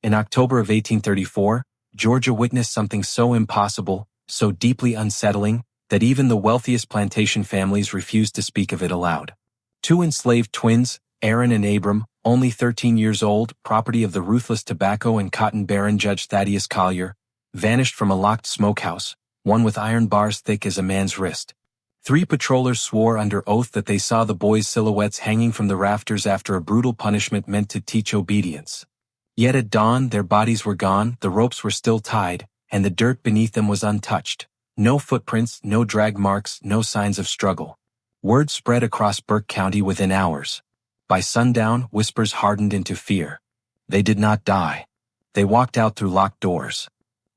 In October of 1834, Georgia witnessed something so impossible, so deeply unsettling, that even the wealthiest plantation families refused to speak of it aloud. Two enslaved twins, Aaron and Abram, only 13 years old, property of the ruthless tobacco and cotton baron Judge Thaddeus Collier, vanished from a locked smokehouse, one with iron bars thick as a man's wrist. 3 patrollers swore under oath that they saw the boys' silhouettes hanging from the rafters after a brutal punishment meant to teach obedience. Yet at dawn their bodies were gone, the ropes were still tied, and the dirt beneath them was untouched. No footprints, no drag marks, no signs of struggle. Word spread across Burke County within hours. By sundown, whispers hardened into fear. They did not die. They walked out through locked doors.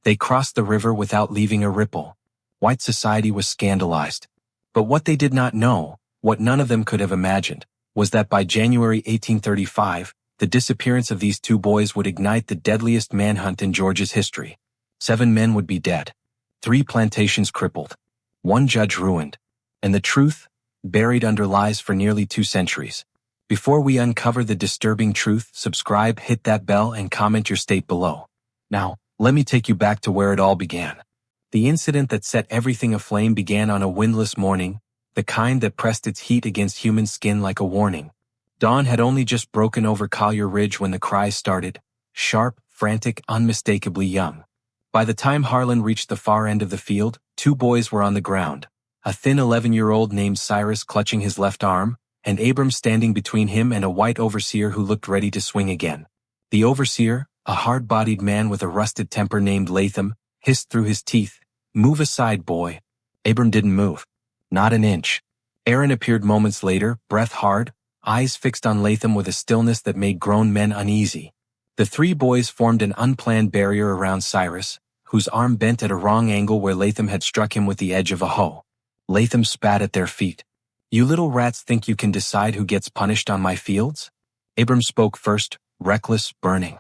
They crossed the river without leaving a ripple. White society was scandalized. But what they did not know, what none of them could have imagined, was that by January 1835, the disappearance of these 2 boys would ignite the deadliest manhunt in Georgia's history. 7 men would be dead. 3 plantations crippled. 1 judge ruined. And the truth, buried under lies for nearly 2 centuries. Before we uncover the disturbing truth, subscribe, hit that bell, and comment your state below. Now, let me take you back to where it all began. The incident that set everything aflame began on a windless morning, the kind that pressed its heat against human skin like a warning. Dawn had only just broken over Collier Ridge when the cries started, sharp, frantic, unmistakably young. By the time Harlan reached the far end of the field, 2 boys were on the ground, a thin 11-year-old named Cyrus clutching his left arm, and Abram standing between him and a white overseer who looked ready to swing again. The overseer, a hard-bodied man with a rusted temper named Latham, hissed through his teeth, "Move aside, boy." Abram didn't move. Not an inch. Aaron appeared moments later, breath hard, eyes fixed on Latham with a stillness that made grown men uneasy. The 3 boys formed an unplanned barrier around Cyrus, whose arm bent at a wrong angle where Latham had struck him with the edge of a hoe. Latham spat at their feet. "You little rats think you can decide who gets punished on my fields?" Abram spoke first, reckless, burning.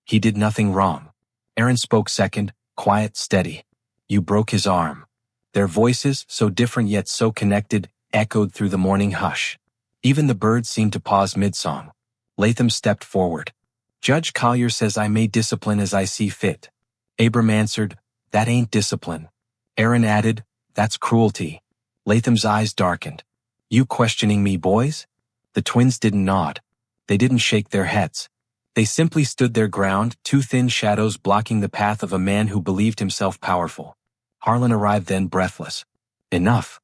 "He did nothing wrong." Aaron spoke second, quiet, steady. "You broke his arm." Their voices, so different yet so connected, echoed through the morning hush. Even the birds seemed to pause mid-song. Latham stepped forward. "Judge Collier says I may discipline as I see fit." Abram answered, "That ain't discipline." Aaron added, "That's cruelty." Latham's eyes darkened. "You questioning me, boys?" The twins didn't nod. They didn't shake their heads. They simply stood their ground, 2 thin shadows blocking the path of a man who believed himself powerful. Harlan arrived then, breathless. Enough.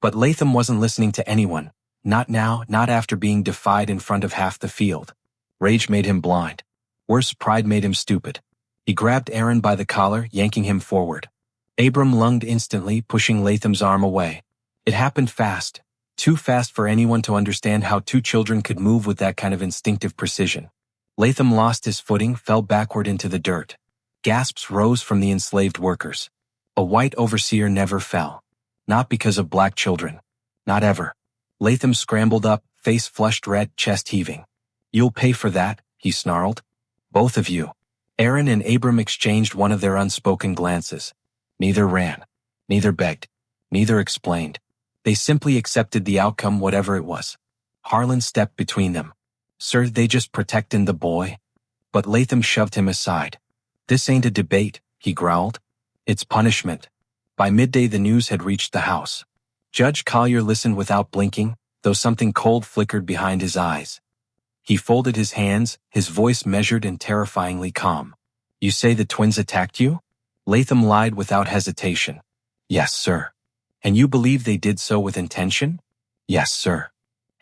But Latham wasn't listening to anyone. Not now, not after being defied in front of half the field. Rage made him blind. Worse, pride made him stupid. He grabbed Aaron by the collar, yanking him forward. Abram lunged instantly, pushing Latham's arm away. It happened fast. Too fast for anyone to understand how 2 children could move with that kind of instinctive precision. Latham lost his footing, fell backward into the dirt. Gasps rose from the enslaved workers. A white overseer never fell. Not because of black children. Not ever. Latham scrambled up, face flushed red, chest heaving. "You'll pay for that," he snarled. "Both of you." Aaron and Abram exchanged one of their unspoken glances. Neither ran. Neither begged. Neither explained. They simply accepted the outcome, whatever it was. Harlan stepped between them. "Sir, they just protectin' the boy." But Latham shoved him aside. "This ain't a debate," he growled. "It's punishment." By midday the news had reached the house. Judge Collier listened without blinking, though something cold flickered behind his eyes. He folded his hands, his voice measured and terrifyingly calm. "You say the twins attacked you?" Latham lied without hesitation. "Yes, sir." "And you believe they did so with intention?" "Yes, sir."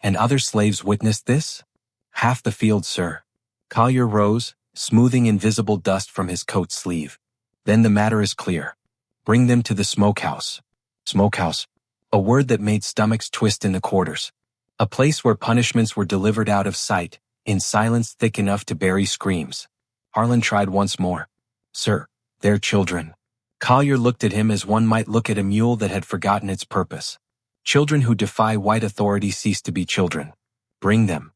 "And other slaves witnessed this?" "Half the field, sir." Collier rose, smoothing invisible dust from his coat sleeve. "Then the matter is clear. Bring them to the smokehouse." Smokehouse. A word that made stomachs twist in the quarters. A place where punishments were delivered out of sight, in silence thick enough to bury screams. Harlan tried once more. "Sir, they're children." Collier looked at him as one might look at a mule that had forgotten its purpose. Children who defy white authority cease to be children. Bring them.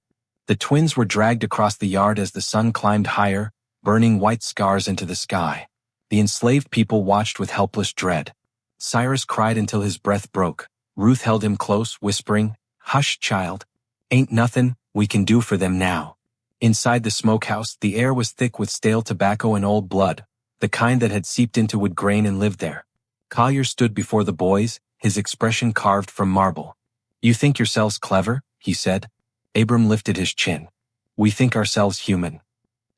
The twins were dragged across the yard as the sun climbed higher, burning white scars into the sky. The enslaved people watched with helpless dread. Cyrus cried until his breath broke. Ruth held him close, whispering, "Hush, child. Ain't nothin' we can do for them now." Inside the smokehouse, the air was thick with stale tobacco and old blood, the kind that had seeped into wood grain and lived there. Collier stood before the boys, his expression carved from marble. "You think yourselves clever?" he said. Abram lifted his chin. "We think ourselves human."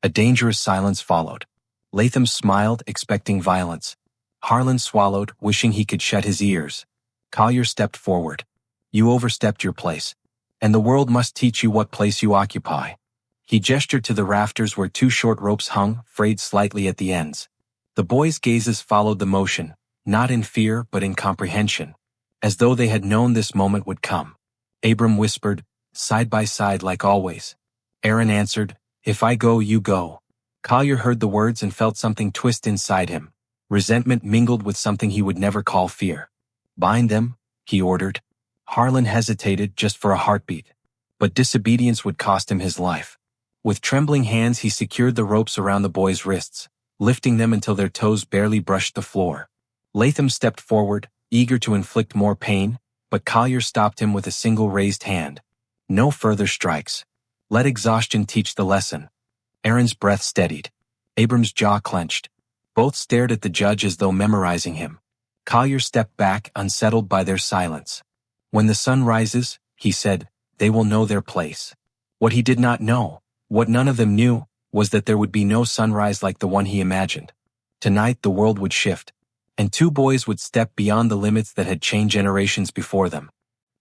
A dangerous silence followed. Latham smiled, expecting violence. Harlan swallowed, wishing he could shut his ears. Collier stepped forward. "You overstepped your place. And the world must teach you what place you occupy." He gestured to the rafters where two short ropes hung, frayed slightly at the ends. The boys' gazes followed the motion, not in fear but in comprehension, as though they had known this moment would come. Abram whispered, "Side by side like always." Aaron answered, "If I go, you go." Collier heard the words and felt something twist inside him, resentment mingled with something he would never call fear. "Bind them," he ordered. Harlan hesitated just for a heartbeat, but disobedience would cost him his life. With trembling hands he secured the ropes around the boys' wrists, lifting them until their toes barely brushed the floor. Latham stepped forward, eager to inflict more pain, but Collier stopped him with a single raised hand. "No further strikes. Let exhaustion teach the lesson." Aaron's breath steadied. Abram's jaw clenched. Both stared at the judge as though memorizing him. Collier stepped back, unsettled by their silence. "When the sun rises," he said, "they will know their place." What he did not know, what none of them knew, was that there would be no sunrise like the one he imagined. Tonight the world would shift, and two boys would step beyond the limits that had changed generations before them.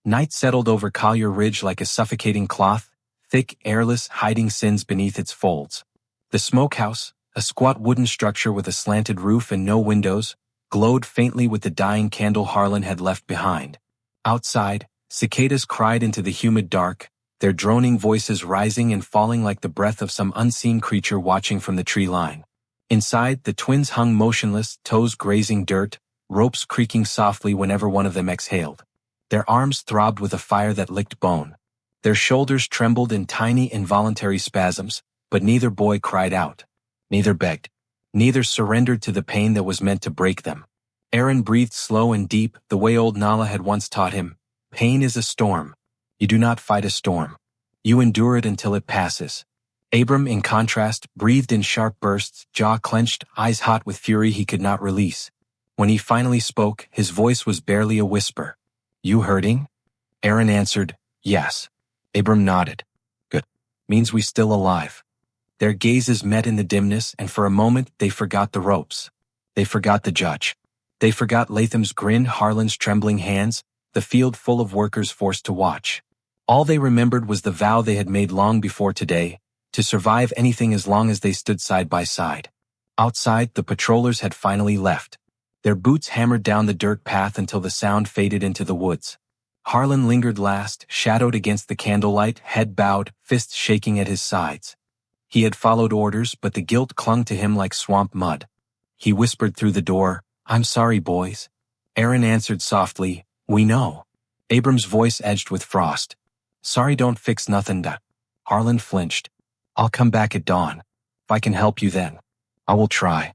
Night settled over Collier Ridge like a suffocating cloth, thick, airless, hiding sins beneath its folds. The smokehouse, a squat wooden structure with a slanted roof and no windows, glowed faintly with the dying candle Harlan had left behind. Outside, cicadas cried into the humid dark, their droning voices rising and falling like the breath of some unseen creature watching from the tree line. Inside, the twins hung motionless, toes grazing dirt, ropes creaking softly whenever one of them exhaled. Their arms throbbed with a fire that licked bone. Their shoulders trembled in tiny, involuntary spasms, but neither boy cried out. Neither begged. Neither surrendered to the pain that was meant to break them. Aaron breathed slow and deep, the way old Nala had once taught him. "Pain is a storm. You do not fight a storm. You endure it until it passes." Abram, in contrast, breathed in sharp bursts, jaw clenched, eyes hot with fury he could not release. When he finally spoke, his voice was barely a whisper. "You hurting?" Aaron answered, "Yes." Abram nodded. "Good. Means we still alive." Their gazes met in the dimness, and for a moment they forgot the ropes. They forgot the judge. They forgot Latham's grin, Harlan's trembling hands, the field full of workers forced to watch. All they remembered was the vow they had made long before today, to survive anything as long as they stood side by side. Outside, the patrollers had finally left. Their boots hammered down the dirt path until the sound faded into the woods. Harlan lingered last, shadowed against the candlelight, head bowed, fists shaking at his sides. He had followed orders, but the guilt clung to him like swamp mud. He whispered through the door, "I'm sorry, boys." Aaron answered softly, "We know." Abram's voice edged with frost. "Sorry don't fix nothing, da." Harlan flinched. "I'll come back at dawn. If I can help you then. I will try."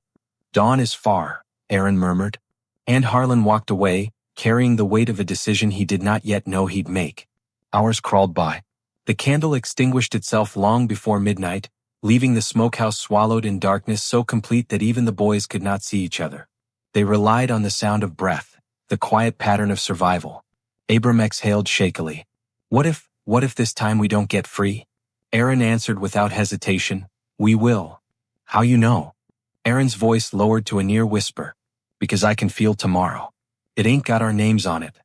"Dawn is far," Aaron murmured. And Harlan walked away, carrying the weight of a decision he did not yet know he'd make. Hours crawled by. The candle extinguished itself long before midnight, leaving the smokehouse swallowed in darkness so complete that even the boys could not see each other. They relied on the sound of breath, the quiet pattern of survival. Abram exhaled shakily. What if this time we don't get free?" Aaron answered without hesitation, "We will." "How you know?" Aaron's voice lowered to a near whisper. "Because I can feel tomorrow. It ain't got our names on it."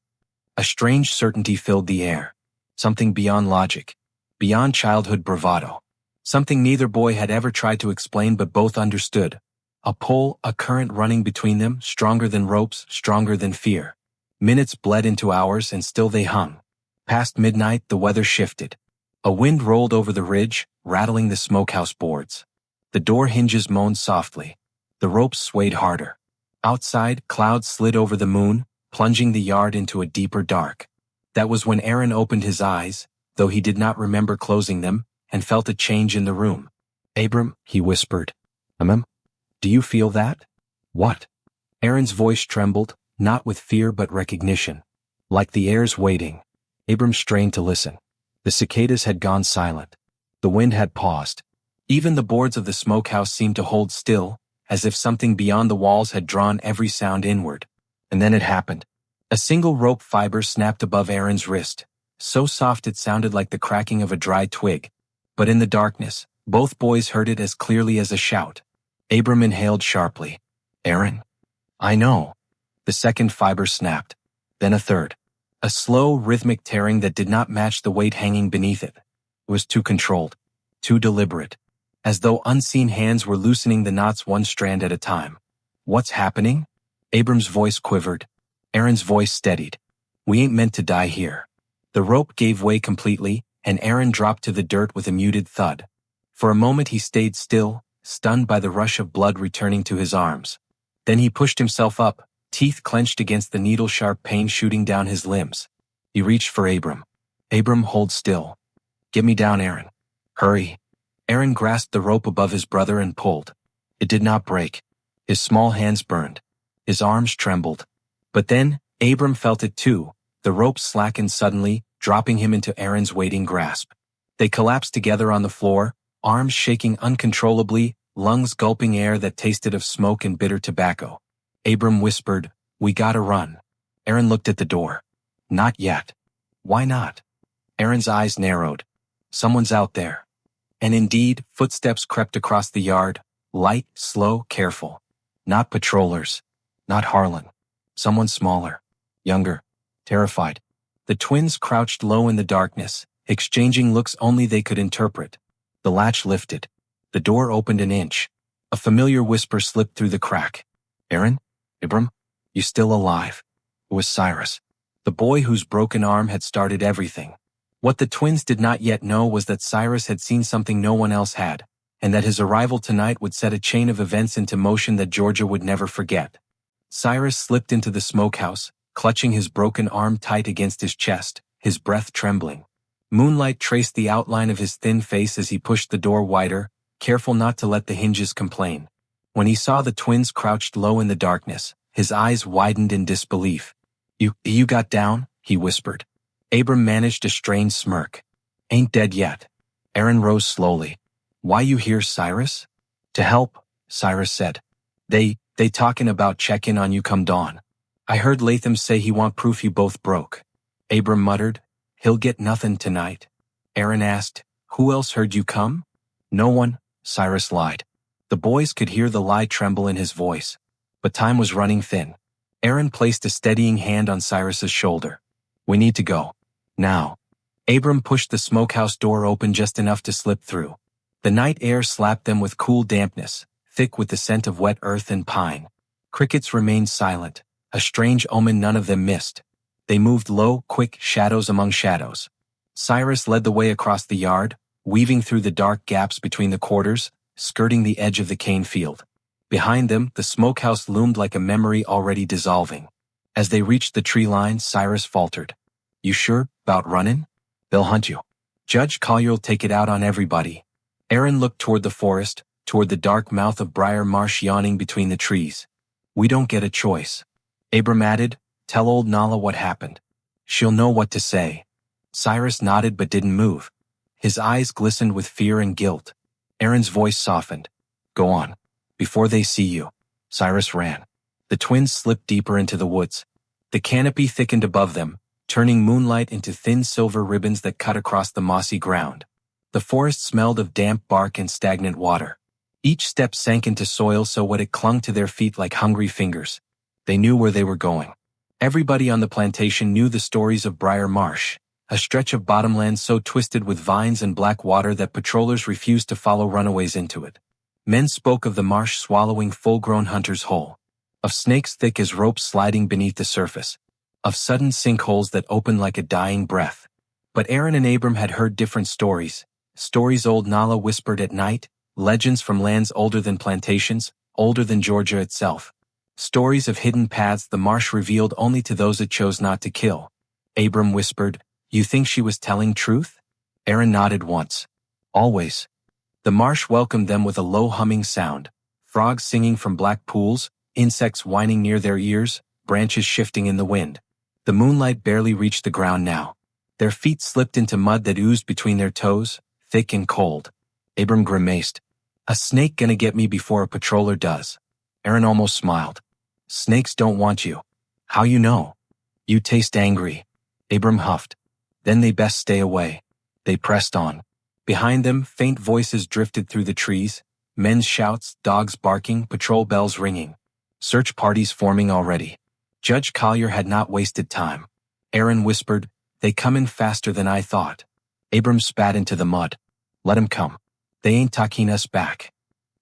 A strange certainty filled the air. Something beyond logic. Beyond childhood bravado. Something neither boy had ever tried to explain but both understood. A pull, a current running between them, stronger than ropes, stronger than fear. Minutes bled into hours and still they hung. Past midnight, the weather shifted. A wind rolled over the ridge, rattling the smokehouse boards. The door hinges moaned softly. The ropes swayed harder. Outside, clouds slid over the moon, plunging the yard into a deeper dark. That was when Aaron opened his eyes, though he did not remember closing them, and felt a change in the room. "Abram," he whispered. Do you feel that?" "What?" Aaron's voice trembled, not with fear but recognition. Like the air's waiting. Abram strained to listen. The cicadas had gone silent. The wind had paused. Even the boards of the smokehouse seemed to hold still, as if something beyond the walls had drawn every sound inward. And then it happened. A single rope fiber snapped above Aaron's wrist, so soft it sounded like the cracking of a dry twig. But in the darkness, both boys heard it as clearly as a shout. Abram inhaled sharply. "Aaron?" "I know." The second fiber snapped. Then a third. A slow, rhythmic tearing that did not match the weight hanging beneath it. It was too controlled, too deliberate, as though unseen hands were loosening the knots one strand at a time. "What's happening?" Abram's voice quivered. Aaron's voice steadied. "We ain't meant to die here." The rope gave way completely, and Aaron dropped to the dirt with a muted thud. For a moment he stayed still, stunned by the rush of blood returning to his arms. Then he pushed himself up, teeth clenched against the needle-sharp pain shooting down his limbs. He reached for Abram. "Abram, hold still." "Get me down, Aaron." "Hurry." Aaron grasped the rope above his brother and pulled. It did not break. His small hands burned. His arms trembled. But then, Abram felt it too. The rope slackened suddenly, dropping him into Aaron's waiting grasp. They collapsed together on the floor, arms shaking uncontrollably, lungs gulping air that tasted of smoke and bitter tobacco. Abram whispered, "We gotta run." Aaron looked at the door. "Not yet." "Why not?" Aaron's eyes narrowed. "Someone's out there." And indeed, footsteps crept across the yard, light, slow, careful. Not patrollers. Not Harlan. Someone smaller. Younger. Terrified. The twins crouched low in the darkness, exchanging looks only they could interpret. The latch lifted. The door opened an inch. A familiar whisper slipped through the crack. "Aaron? Abram? You still alive?" It was Cyrus. The boy whose broken arm had started everything. What the twins did not yet know was that Cyrus had seen something no one else had, and that his arrival tonight would set a chain of events into motion that Georgia would never forget. Cyrus slipped into the smokehouse, clutching his broken arm tight against his chest, his breath trembling. Moonlight traced the outline of his thin face as he pushed the door wider, careful not to let the hinges complain. When he saw the twins crouched low in the darkness, his eyes widened in disbelief. You got down?" he whispered. Abram managed a strained smirk. "Ain't dead yet." Aaron rose slowly. "Why you here, Cyrus?" "To help," Cyrus said. They talking about checking on you come dawn. I heard Latham say he want proof you both broke." Abram muttered, "He'll get nothing tonight." Aaron asked, "Who else heard you come?" "No one," Cyrus lied. The boys could hear the lie tremble in his voice. But time was running thin. Aaron placed a steadying hand on Cyrus's shoulder. "We need to go. Now." Abram pushed the smokehouse door open just enough to slip through. The night air slapped them with cool dampness, thick with the scent of wet earth and pine. Crickets remained silent, a strange omen none of them missed. They moved low, quick shadows among shadows. Cyrus led the way across the yard, weaving through the dark gaps between the quarters, skirting the edge of the cane field. Behind them, the smokehouse loomed like a memory already dissolving. As they reached the tree line, Cyrus faltered. "You sure 'bout running? They'll hunt you. Judge Collier'll take it out on everybody." Aaron looked toward the forest, toward the dark mouth of Briar Marsh yawning between the trees. "We don't get a choice." Abram added, "Tell old Nala what happened. She'll know what to say." Cyrus nodded but didn't move. His eyes glistened with fear and guilt. Aaron's voice softened. "Go on. Before they see you." Cyrus ran. The twins slipped deeper into the woods. The canopy thickened above them, turning moonlight into thin silver ribbons that cut across the mossy ground. The forest smelled of damp bark and stagnant water. Each step sank into soil so what it clung to their feet like hungry fingers. They knew where they were going. Everybody on the plantation knew the stories of Briar Marsh, a stretch of bottomland so twisted with vines and black water that patrollers refused to follow runaways into it. Men spoke of the marsh swallowing full-grown hunters whole, of snakes thick as ropes sliding beneath the surface, of sudden sinkholes that opened like a dying breath. But Aaron and Abram had heard different stories, stories old Nala whispered at night, legends from lands older than plantations, older than Georgia itself. Stories of hidden paths the marsh revealed only to those it chose not to kill. Abram whispered, "You think she was telling truth?" Aaron nodded once. "Always." The marsh welcomed them with a low humming sound, frogs singing from black pools, insects whining near their ears, branches shifting in the wind. The moonlight barely reached the ground now. Their feet slipped into mud that oozed between their toes, thick and cold. Abram grimaced. A snake gonna get me before a patroller does. Aaron almost smiled. Snakes don't want you. How you know? You taste angry. Abram huffed. Then they best stay away. They pressed on. Behind them, faint voices drifted through the trees, men's shouts, dogs barking, patrol bells ringing. Search parties forming already. Judge Collier had not wasted time. Aaron whispered, they come in faster than I thought. Abram spat into the mud. Let 'em come. They ain't taking us back.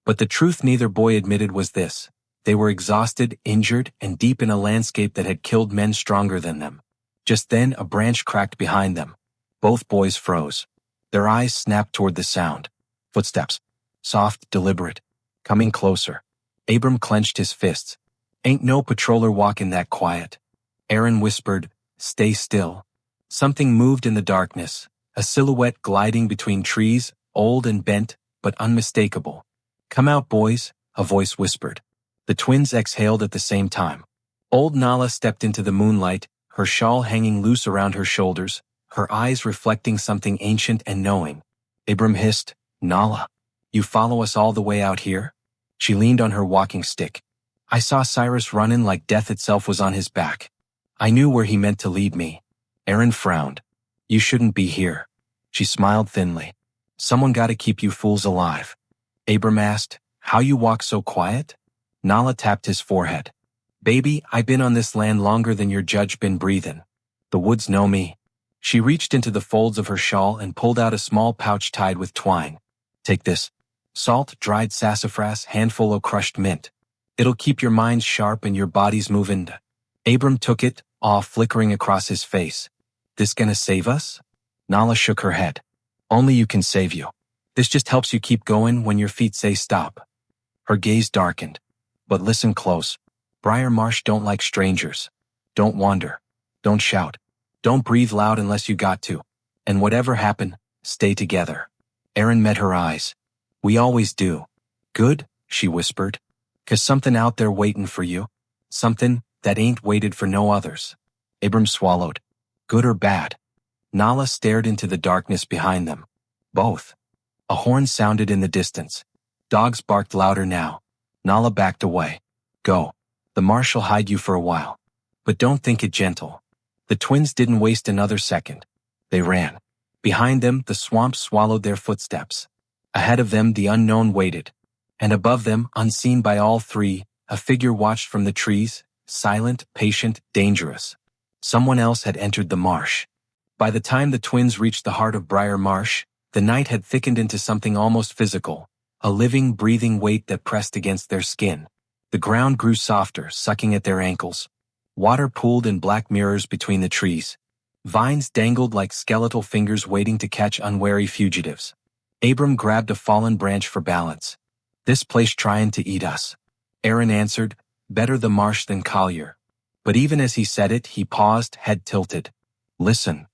But the truth neither boy admitted was this. They were exhausted, injured, and deep in a landscape that had killed men stronger than them. Just then a branch cracked behind them. Both boys froze. Their eyes snapped toward the sound. Footsteps. Soft, deliberate. Coming closer. Abram clenched his fists. Ain't no patroller walking that quiet. Aaron whispered, stay still. Something moved in the darkness, a silhouette gliding between trees, old and bent, but unmistakable. Come out, boys, a voice whispered. The twins exhaled at the same time. Old Nala stepped into the moonlight, her shawl hanging loose around her shoulders, her eyes reflecting something ancient and knowing. Abram hissed, Nala, you follow us all the way out here? She leaned on her walking stick. I saw Cyrus running like death itself was on his back. I knew where he meant to lead me. Aaron frowned. You shouldn't be here. She smiled thinly. Someone gotta keep you fools alive. Abram asked, how you walk so quiet? Nala tapped his forehead. Baby, I been on this land longer than your judge been breathin'. The woods know me. She reached into the folds of her shawl and pulled out a small pouch tied with twine. Take this. Salt, dried sassafras, handful of crushed mint. It'll keep your minds sharp and your bodies moving. Abram took it, awe flickering across his face. This gonna save us? Nala shook her head. Only you can save you. This just helps you keep going when your feet say stop. Her gaze darkened. But listen close. Briar Marsh don't like strangers. Don't wander. Don't shout. Don't breathe loud unless you got to. And whatever happen, stay together. Aaron met her eyes. We always do. Good, she whispered. 'Cause something out there waiting for you. Something that ain't waited for no others. Abram swallowed. Good or bad? Nala stared into the darkness behind them. Both. A horn sounded in the distance. Dogs barked louder now. Nala backed away. Go. The marsh'll hide you for a while. But don't think it gentle. The twins didn't waste another second. They ran. Behind them, the swamp swallowed their footsteps. Ahead of them, the unknown waited. And above them, unseen by all three, a figure watched from the trees, silent, patient, dangerous. Someone else had entered the marsh. By the time the twins reached the heart of Briar Marsh, the night had thickened into something almost physical, a living, breathing weight that pressed against their skin. The ground grew softer, sucking at their ankles. Water pooled in black mirrors between the trees. Vines dangled like skeletal fingers waiting to catch unwary fugitives. Abram grabbed a fallen branch for balance. This place trying to eat us. Aaron answered, better the marsh than Collier. But even as he said it, he paused, head tilted. Listen.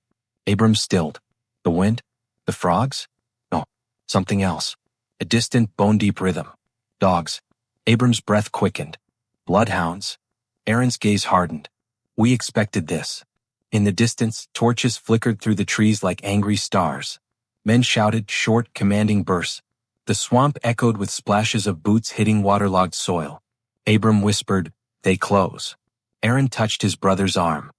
Abram stilled. The wind? The frogs? No, something else. A distant, bone-deep rhythm. Dogs. Abram's breath quickened. Bloodhounds. Aaron's gaze hardened. We expected this. In the distance, torches flickered through the trees like angry stars. Men shouted, short, commanding bursts. The swamp echoed with splashes of boots hitting waterlogged soil. Abram whispered, they close. Aaron touched his brother's arm.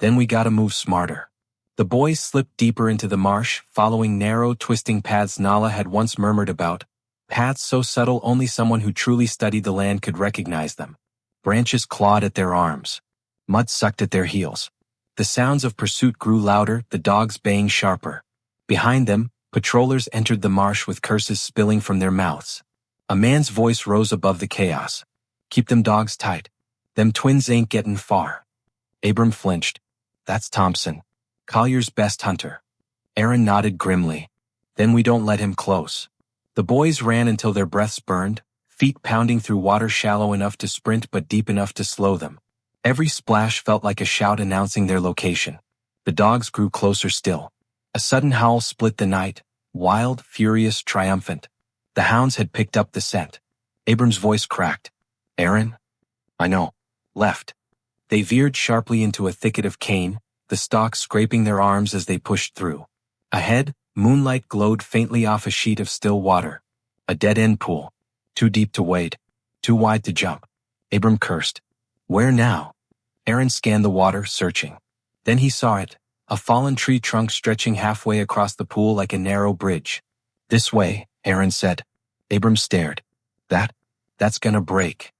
Then we gotta move smarter. The boys slipped deeper into the marsh, following narrow, twisting paths Nala had once murmured about. Paths so subtle only someone who truly studied the land could recognize them. Branches clawed at their arms. Mud sucked at their heels. The sounds of pursuit grew louder, the dogs baying sharper. Behind them, patrollers entered the marsh with curses spilling from their mouths. A man's voice rose above the chaos. Keep them dogs tight. Them twins ain't gettin' far. Abram flinched. That's Thompson. Collier's best hunter. Aaron nodded grimly. Then we don't let him close. The boys ran until their breaths burned, feet pounding through water shallow enough to sprint but deep enough to slow them. Every splash felt like a shout announcing their location. The dogs grew closer still. A sudden howl split the night, wild, furious, triumphant. The hounds had picked up the scent. Abram's voice cracked. Aaron? I know. Left. They veered sharply into a thicket of cane, the stalks scraping their arms as they pushed through. Ahead, Moonlight glowed faintly off a sheet of still water. A dead-end pool. Too deep to wade. Too wide to jump. Abram cursed. Where now? Aaron scanned the water, searching. Then he saw it. A fallen tree trunk stretching halfway across the pool like a narrow bridge. This way, Aaron said. Abram stared. That's gonna break.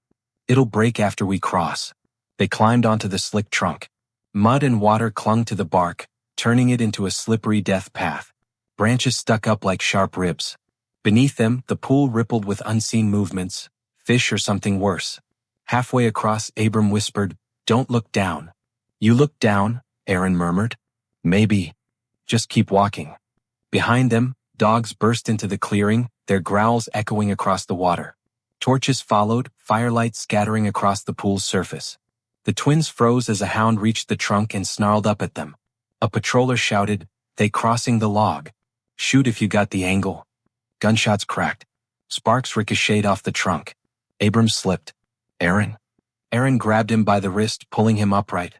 It'll break after we cross. They climbed onto the slick trunk. Mud and water clung to the bark, turning it into a slippery death path. Branches stuck up like sharp ribs. Beneath them, the pool rippled with unseen movements, fish or something worse. Halfway across, Abram whispered, "Don't look down." "You look down," Aaron murmured. "Maybe. Just keep walking." Behind them, dogs burst into the clearing, their growls echoing across the water. Torches followed, firelight scattering across the pool's surface. The twins froze as a hound reached the trunk and snarled up at them. A patroller shouted, "They crossing the log. Shoot if you got the angle." Gunshots cracked. Sparks ricocheted off the trunk. Abram slipped. "Aaron?" Aaron grabbed him by the wrist, pulling him upright.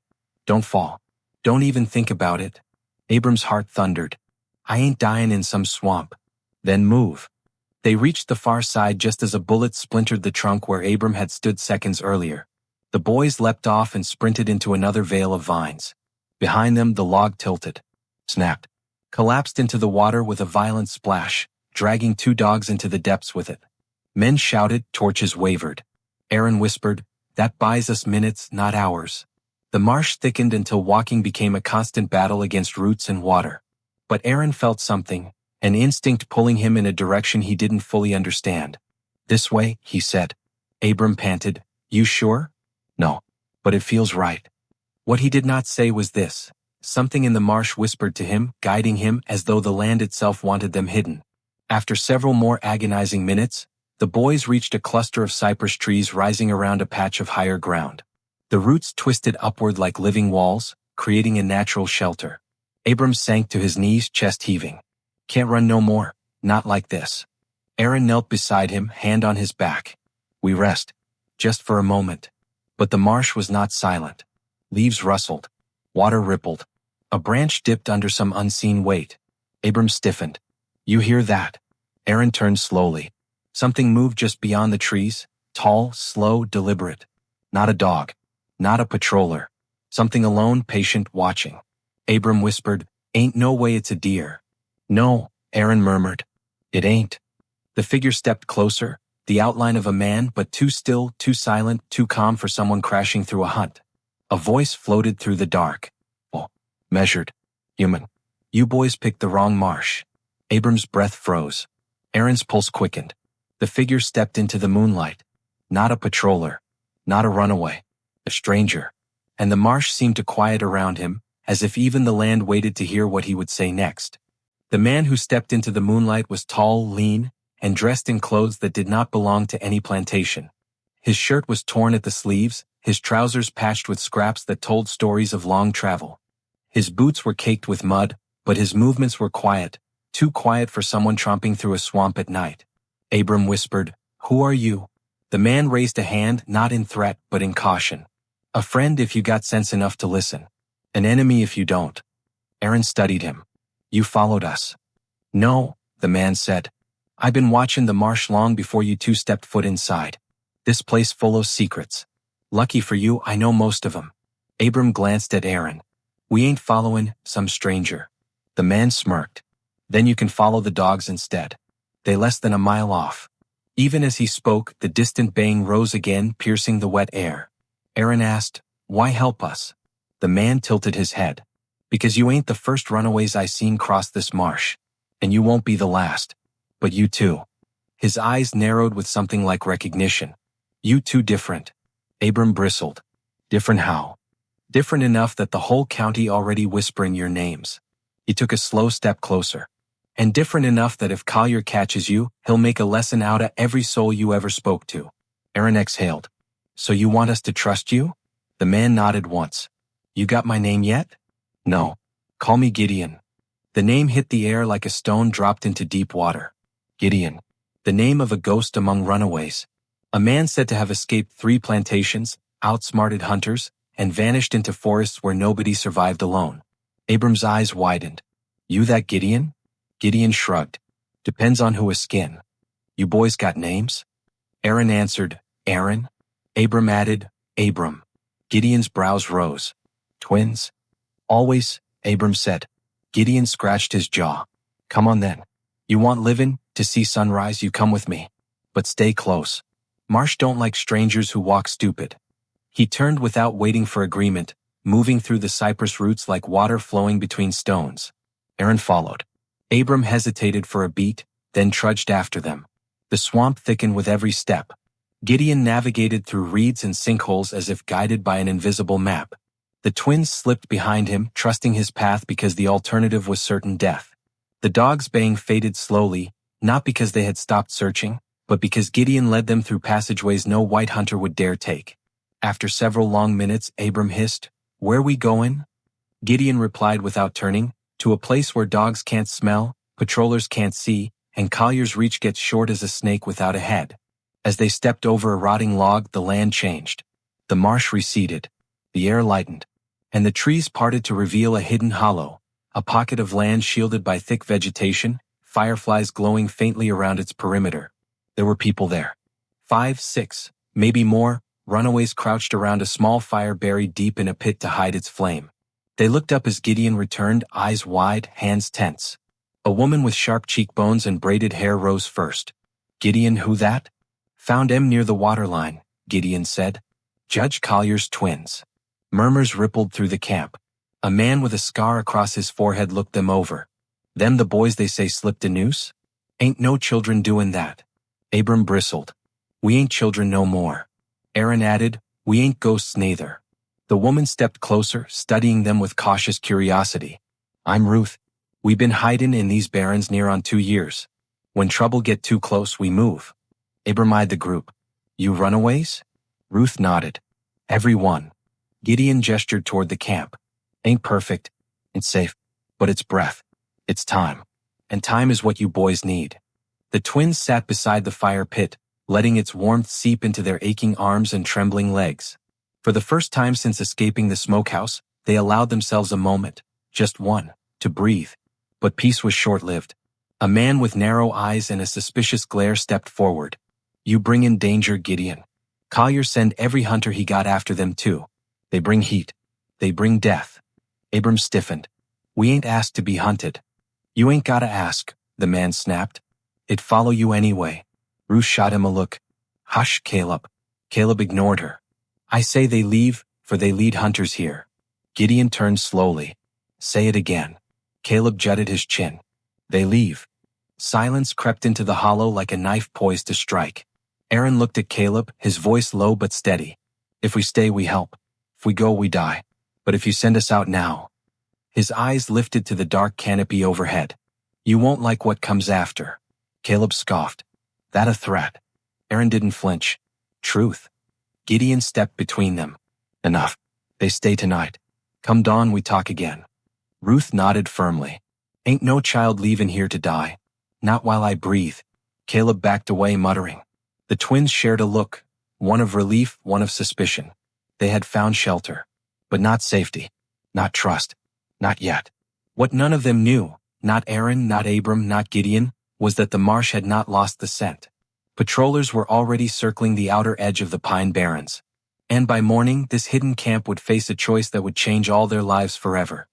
"Don't fall. Don't even think about it." Abram's heart thundered. "I ain't dying in some swamp." "Then move." They reached the far side just as a bullet splintered the trunk where Abram had stood seconds earlier. The boys leapt off and sprinted into another veil of vines. Behind them, the log tilted, snapped, collapsed into the water with a violent splash, dragging two dogs into the depths with it. Men shouted, torches wavered. Aaron whispered, "That buys us minutes, not hours." The marsh thickened until walking became a constant battle against roots and water. But Aaron felt something, an instinct pulling him in a direction he didn't fully understand. "This way," he said. Abram panted, "You sure?" "No, but it feels right." What he did not say was this. Something in the marsh whispered to him, guiding him as though the land itself wanted them hidden. After several more agonizing minutes, the boys reached a cluster of cypress trees rising around a patch of higher ground. The roots twisted upward like living walls, creating a natural shelter. Abram sank to his knees, chest heaving. "Can't run no more, not like this." Aaron knelt beside him, hand on his back. "We rest. Just for a moment." But the marsh was not silent. Leaves rustled. Water rippled. A branch dipped under some unseen weight. Abram stiffened. "You hear that?" Aaron turned slowly. Something moved just beyond the trees, tall, slow, deliberate. Not a dog. Not a patroller. Something alone, patient, watching. Abram whispered, "Ain't no way it's a deer." "No," Aaron murmured. "It ain't." The figure stepped closer, the outline of a man, but too still, too silent, too calm for someone crashing through a hunt. A voice floated through the dark. "Oh, measured. Human. You boys picked the wrong marsh." Abram's breath froze. Aaron's pulse quickened. The figure stepped into the moonlight. Not a patroller. Not a runaway. A stranger. And the marsh seemed to quiet around him, as if even the land waited to hear what he would say next. The man who stepped into the moonlight was tall, lean, and dressed in clothes that did not belong to any plantation. His shirt was torn at the sleeves, his trousers patched with scraps that told stories of long travel. His boots were caked with mud, but his movements were quiet, too quiet for someone tromping through a swamp at night. Abram whispered, "Who are you?" The man raised a hand, not in threat, but in caution. "A friend if you got sense enough to listen. An enemy if you don't." Aaron studied him. "You followed us." "No," the man said. "I've been watching the marsh long before you two stepped foot inside. This place full of secrets. Lucky for you, I know most of them." Abram glanced at Aaron. "We ain't following some stranger." The man smirked. "Then you can follow the dogs instead. They less than a mile off." Even as he spoke, the distant baying rose again, piercing the wet air. Aaron asked, "Why help us?" The man tilted his head. "Because you ain't the first runaways I seen cross this marsh. And you won't be the last. But you too." His eyes narrowed with something like recognition. "You too different." Abram bristled. "Different how?" "Different enough that the whole county already whispering your names." He took a slow step closer. "And different enough that if Collier catches you, he'll make a lesson out of every soul you ever spoke to." Aaron exhaled. "So you want us to trust you?" The man nodded once. "You got my name yet?" "No. Call me Gideon." The name hit the air like a stone dropped into deep water. Gideon. The name of a ghost among runaways. A man said to have escaped 3 plantations, outsmarted hunters, and vanished into forests where nobody survived alone. Abram's eyes widened. "You that Gideon?" Gideon shrugged. Depends on who is skin. You boys got names? Aaron answered, Aaron. Abram added, Abram. Gideon's brows rose. Twins? Always, Abram said. Gideon scratched his jaw. Come on then. You want livin', to see sunrise, you come with me. But stay close. Marsh don't like strangers who walk stupid. He turned without waiting for agreement, moving through the cypress roots like water flowing between stones. Aaron followed. Abram hesitated for a beat, then trudged after them. The swamp thickened with every step. Gideon navigated through reeds and sinkholes as if guided by an invisible map. The twins slipped behind him, trusting his path because the alternative was certain death. The dogs' baying faded slowly, not because they had stopped searching, but because Gideon led them through passageways no white hunter would dare take. After several long minutes, Abram hissed, Where we goin'? Gideon replied without turning, To a place where dogs can't smell, patrollers can't see, and Collier's reach gets short as a snake without a head. As they stepped over a rotting log, the land changed. The marsh receded. The air lightened. And the trees parted to reveal a hidden hollow, a pocket of land shielded by thick vegetation, fireflies glowing faintly around its perimeter. There were people there. 5, 6, maybe more, runaways crouched around a small fire buried deep in a pit to hide its flame. They looked up as Gideon returned, eyes wide, hands tense. A woman with sharp cheekbones and braided hair rose first. Gideon, who that? Found em near the waterline, Gideon said. Judge Collier's twins. Murmurs rippled through the camp. A man with a scar across his forehead looked them over. Them the boys they say slipped a noose? Ain't no children doin' that. Abram bristled. We ain't children no more. Aaron added, We ain't ghosts neither. The woman stepped closer, studying them with cautious curiosity. I'm Ruth. We been hidin' in these barrens near on 2 years. When trouble get too close, we move. Abram eyed the group. You runaways? Ruth nodded. Every one. Gideon gestured toward the camp. Ain't perfect. It's safe. But it's breath. It's time. And time is what you boys need. The twins sat beside the fire pit, letting its warmth seep into their aching arms and trembling legs. For the first time since escaping the smokehouse, they allowed themselves a moment, just one, to breathe. But peace was short-lived. A man with narrow eyes and a suspicious glare stepped forward. You bring in danger, Gideon. Collier send every hunter he got after them too. They bring heat. They bring death. Abram stiffened. We ain't asked to be hunted. You ain't gotta ask, the man snapped. It'd follow you anyway. Ruth shot him a look. Hush, Caleb. Caleb ignored her. I say they leave, for they lead hunters here. Gideon turned slowly. Say it again. Caleb jutted his chin. They leave. Silence crept into the hollow like a knife poised to strike. Aaron looked at Caleb, his voice low but steady. If we stay, we help. If we go, we die. But if you send us out now. His eyes lifted to the dark canopy overhead. You won't like what comes after. Caleb scoffed. That a threat? Aaron didn't flinch. Truth. Gideon stepped between them. Enough. They stay tonight. Come dawn, we talk again. Ruth nodded firmly. Ain't no child leavin' here to die. Not while I breathe. Caleb backed away, muttering. The twins shared a look, one of relief, one of suspicion. They had found shelter. But not safety. Not trust. Not yet. What none of them knew, not Aaron, not Abram, not Gideon, was that the marsh had not lost the scent. Patrollers were already circling the outer edge of the pine barrens. And by morning, this hidden camp would face a choice that would change all their lives forever.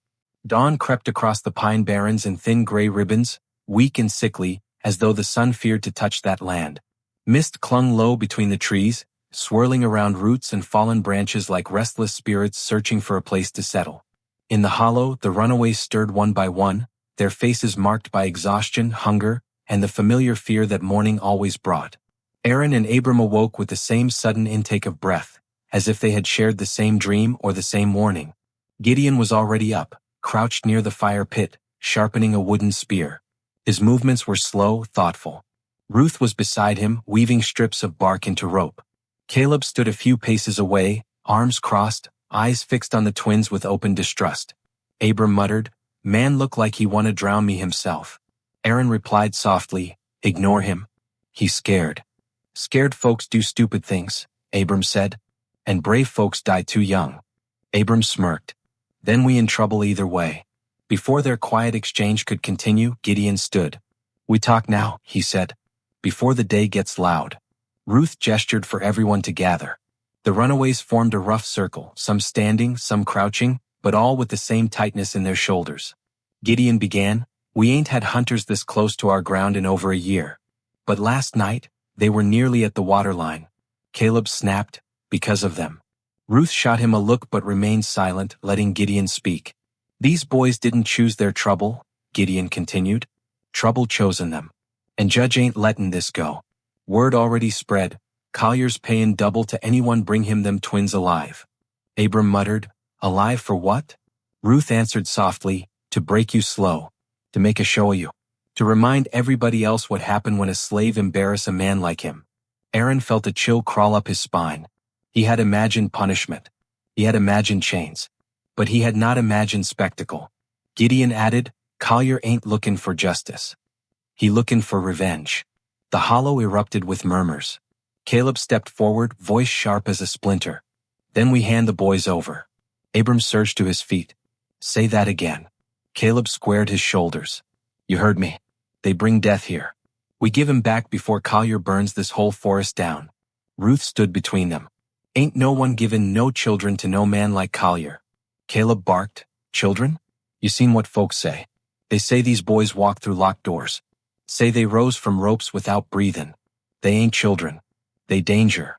Dawn crept across the pine barrens in thin gray ribbons, weak and sickly, as though the sun feared to touch that land. Mist clung low between the trees, swirling around roots and fallen branches like restless spirits searching for a place to settle. In the hollow, the runaways stirred one by one, their faces marked by exhaustion, hunger, and the familiar fear that morning always brought. Aaron and Abram awoke with the same sudden intake of breath, as if they had shared the same dream or the same warning. Gideon was already up, crouched near the fire pit, sharpening a wooden spear. His movements were slow, thoughtful. Ruth was beside him, weaving strips of bark into rope. Caleb stood a few paces away, arms crossed, eyes fixed on the twins with open distrust. Abram muttered, Man look like he wanna drown me himself. Aaron replied softly, Ignore him. He's scared. Scared folks do stupid things, Abram said. And brave folks die too young. Abram smirked. Then we in trouble either way. Before their quiet exchange could continue, Gideon stood. "We talk now," he said, "before the day gets loud." Ruth gestured for everyone to gather. The runaways formed a rough circle, some standing, some crouching, but all with the same tightness in their shoulders. Gideon began, "We ain't had hunters this close to our ground in over a year. But last night, they were nearly at the waterline." Caleb snapped, "Because of them." Ruth shot him a look but remained silent, letting Gideon speak. "These boys didn't choose their trouble," Gideon continued. "Trouble chosen them. And Judge ain't lettin' this go. Word already spread, Collier's payin' double to anyone bring him them twins alive." Abram muttered, "Alive for what?" Ruth answered softly, "To break you slow. To make a show of you. To remind everybody else what happened when a slave embarrassed a man like him." Aaron felt a chill crawl up his spine. He had imagined punishment. He had imagined chains. But he had not imagined spectacle. Gideon added, "Collier ain't lookin' for justice. He lookin' for revenge." The hollow erupted with murmurs. Caleb stepped forward, voice sharp as a splinter. "Then we hand the boys over." Abram surged to his feet. "Say that again." Caleb squared his shoulders. "You heard me. They bring death here. We give him back before Collier burns this whole forest down." Ruth stood between them. "Ain't no one givin' no children to no man like Collier." Caleb barked, "Children? You seen what folks say. They say these boys walk through locked doors. Say they rose from ropes without breathin'. They ain't children. They danger."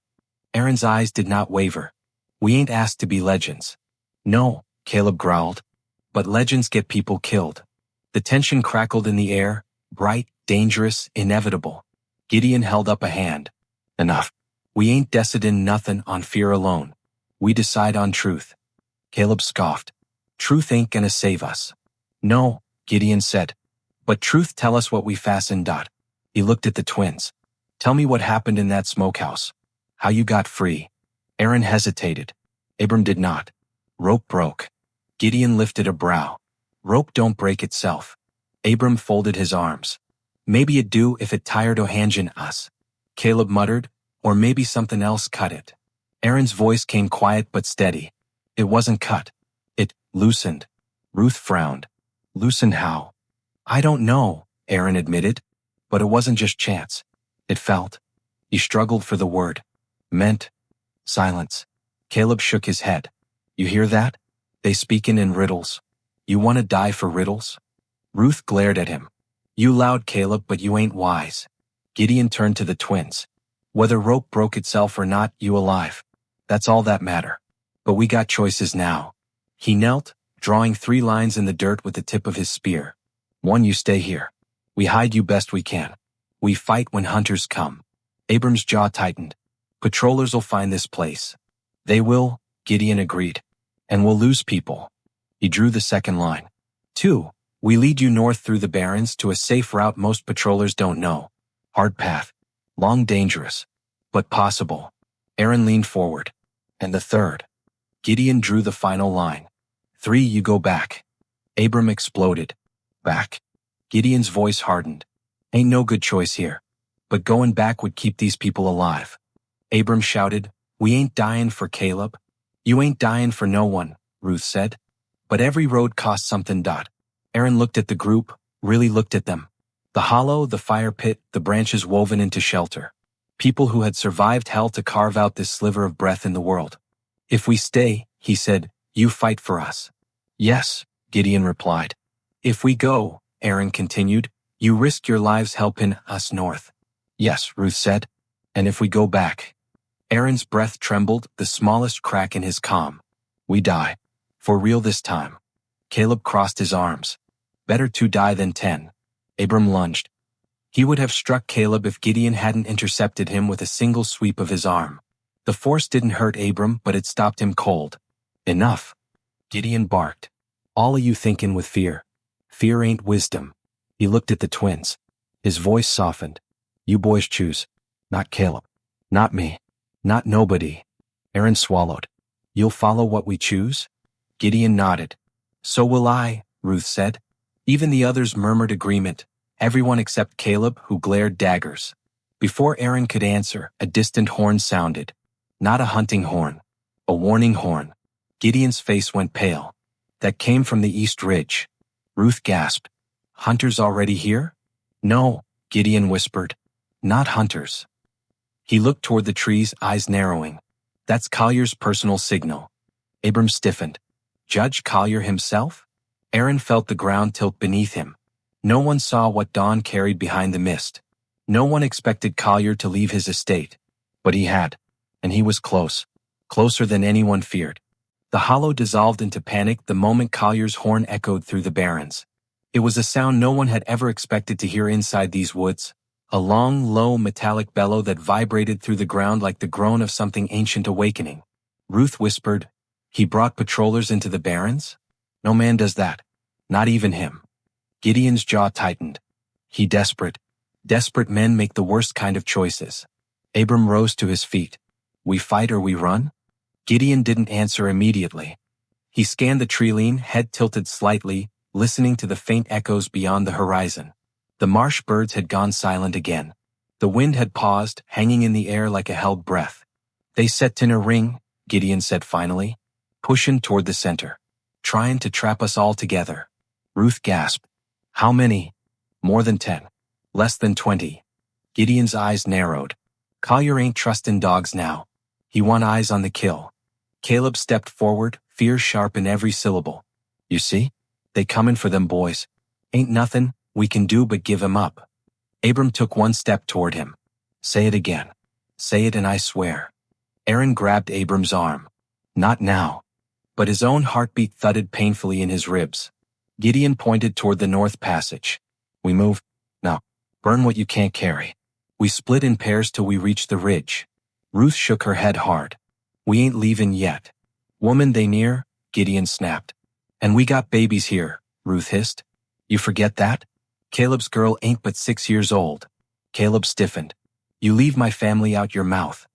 Aaron's eyes did not waver. "We ain't asked to be legends." "No," Caleb growled. "But legends get people killed." The tension crackled in the air, bright, dangerous, inevitable. Gideon held up a hand. "Enough. We ain't decidin' nothin' on fear alone. We decide on truth." Caleb scoffed. "Truth ain't gonna save us." "No," Gideon said. "But truth tell us what we fastened." He looked at the twins. "Tell me what happened in that smokehouse. How you got free." Aaron hesitated. Abram did not. "Rope broke." Gideon lifted a brow. "Rope don't break itself." Abram folded his arms. "Maybe it do if it tired o' hangin' us." Caleb muttered, "Or maybe something else cut it." Aaron's voice came quiet but steady. "It wasn't cut. It loosened." Ruth frowned. "Loosened how?" "I don't know," Aaron admitted. "But it wasn't just chance. It felt." He struggled for the word. "Meant." Silence. Caleb shook his head. "You hear that? They speakin' in riddles. You want to die for riddles?" Ruth glared at him. "You loud, Caleb, but you ain't wise." Gideon turned to the twins. "Whether rope broke itself or not, you alive. That's all that matter. But we got choices now." He knelt, drawing 3 lines in the dirt with the tip of his spear. "1, you stay here. We hide you best we can. We fight when hunters come." Abram's jaw tightened. "Patrollers'll find this place." "They will," Gideon agreed. "And we'll lose people." He drew the second line. 2, we lead you north through the barrens to a safe route most patrollers don't know. Hard path. Long, dangerous. But possible." Aaron leaned forward. "And the 3rd. Gideon drew the final line. 3, you go back." Abram exploded. "Back?" Gideon's voice hardened. "Ain't no good choice here. But going back would keep these people alive." Abram shouted, "We ain't dyin' for Caleb." "You ain't dyin' for no one," Ruth said. "But every road costs something." Aaron looked at the group, really looked at them. The hollow, the fire pit, the branches woven into shelter. People who had survived hell to carve out this sliver of breath in the world. "If we stay," he said, "you fight for us." "Yes," Gideon replied. "If we go," Aaron continued, "you risk your lives helping us north." "Yes," Ruth said. "And if we go back." Aaron's breath trembled, the smallest crack in his calm. "We die. For real this time." Caleb crossed his arms. "Better 2 die than 10. Abram lunged. He would have struck Caleb if Gideon hadn't intercepted him with a single sweep of his arm. The force didn't hurt Abram, but it stopped him cold. "Enough." Gideon barked. "All of you thinking with fear. Fear ain't wisdom." He looked at the twins. His voice softened. "You boys choose. Not Caleb. Not me. Not nobody." Aaron swallowed. "You'll follow what we choose?" Gideon nodded. "So will I," Ruth said. Even the others murmured agreement, everyone except Caleb, who glared daggers. Before Aaron could answer, a distant horn sounded. Not a hunting horn. A warning horn. Gideon's face went pale. That came from the east ridge. Ruth gasped. Hunters already here? No, Gideon whispered. Not hunters. He looked toward the trees, eyes narrowing. That's Collier's personal signal. Abram stiffened. Judge Collier himself? Aaron felt the ground tilt beneath him. No one saw what dawn carried behind the mist. No one expected Collier to leave his estate. But he had. And he was close. Closer than anyone feared. The hollow dissolved into panic the moment Collier's horn echoed through the barrens. It was a sound no one had ever expected to hear inside these woods. A long, low, metallic bellow that vibrated through the ground like the groan of something ancient awakening. Ruth whispered, "He brought patrollers into the barrens? No man does that. Not even him." Gideon's jaw tightened. He desperate. Desperate men make the worst kind of choices. Abram rose to his feet. "We fight or we run?" Gideon didn't answer immediately. He scanned the tree-line, head tilted slightly, listening to the faint echoes beyond the horizon. The marsh birds had gone silent again. The wind had paused, hanging in the air like a held breath. "They set in a ring," Gideon said finally, pushing toward the center. "Trying to trap us all together." Ruth gasped. "How many?" "More than 10. Less than 20. Gideon's eyes narrowed. "Collier ain't trustin' dogs now. He want eyes on the kill." Caleb stepped forward, fear sharp in every syllable. "You see? They comin' for them boys. Ain't nothin' we can do but give 'em up." Abram took one step toward him. "Say it again. Say it and I swear." Aaron grabbed Abram's arm. "Not now." But his own heartbeat thudded painfully in his ribs. Gideon pointed toward the north passage. "We move? No. Burn what you can't carry. We split in pairs till we reach the ridge." Ruth shook her head hard. "We ain't leavin' yet." "Woman, they near," Gideon snapped. "And we got babies here," Ruth hissed. "You forget that? Caleb's girl ain't but 6 years old." Caleb stiffened. "You leave my family out your mouth."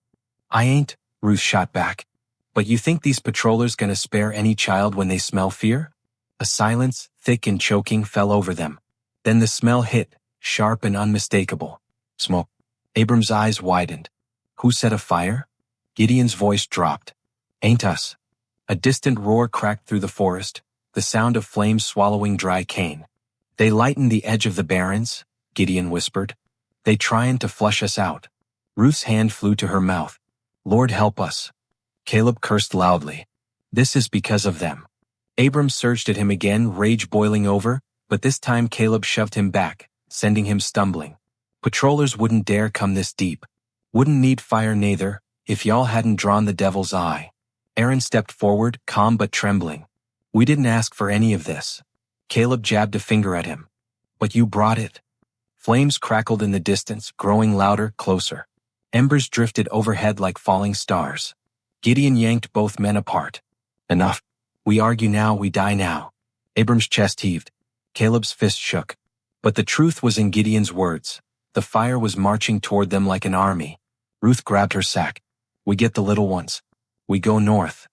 "I ain't," Ruth shot back. "But you think these patrollers gonna spare any child when they smell fear?" A silence, thick and choking, fell over them. Then the smell hit, sharp and unmistakable. Smoke. Abram's eyes widened. "Who set a fire?" Gideon's voice dropped. "Ain't us." A distant roar cracked through the forest, the sound of flames swallowing dry cane. "They lighten the edge of the barrens," Gideon whispered. "They tryin' to flush us out." Ruth's hand flew to her mouth. "Lord help us." Caleb cursed loudly. "This is because of them." Abram surged at him again, rage boiling over, but this time Caleb shoved him back, sending him stumbling. "Patrollers wouldn't dare come this deep. Wouldn't need fire neither, if y'all hadn't drawn the devil's eye." Aaron stepped forward, calm but trembling. "We didn't ask for any of this." Caleb jabbed a finger at him. "But you brought it." Flames crackled in the distance, growing louder, closer. Embers drifted overhead like falling stars. Gideon yanked both men apart. "Enough. We argue now, we die now." Abram's chest heaved. Caleb's fist shook. But the truth was in Gideon's words. The fire was marching toward them like an army. Ruth grabbed her sack. "We get the little ones. We go north."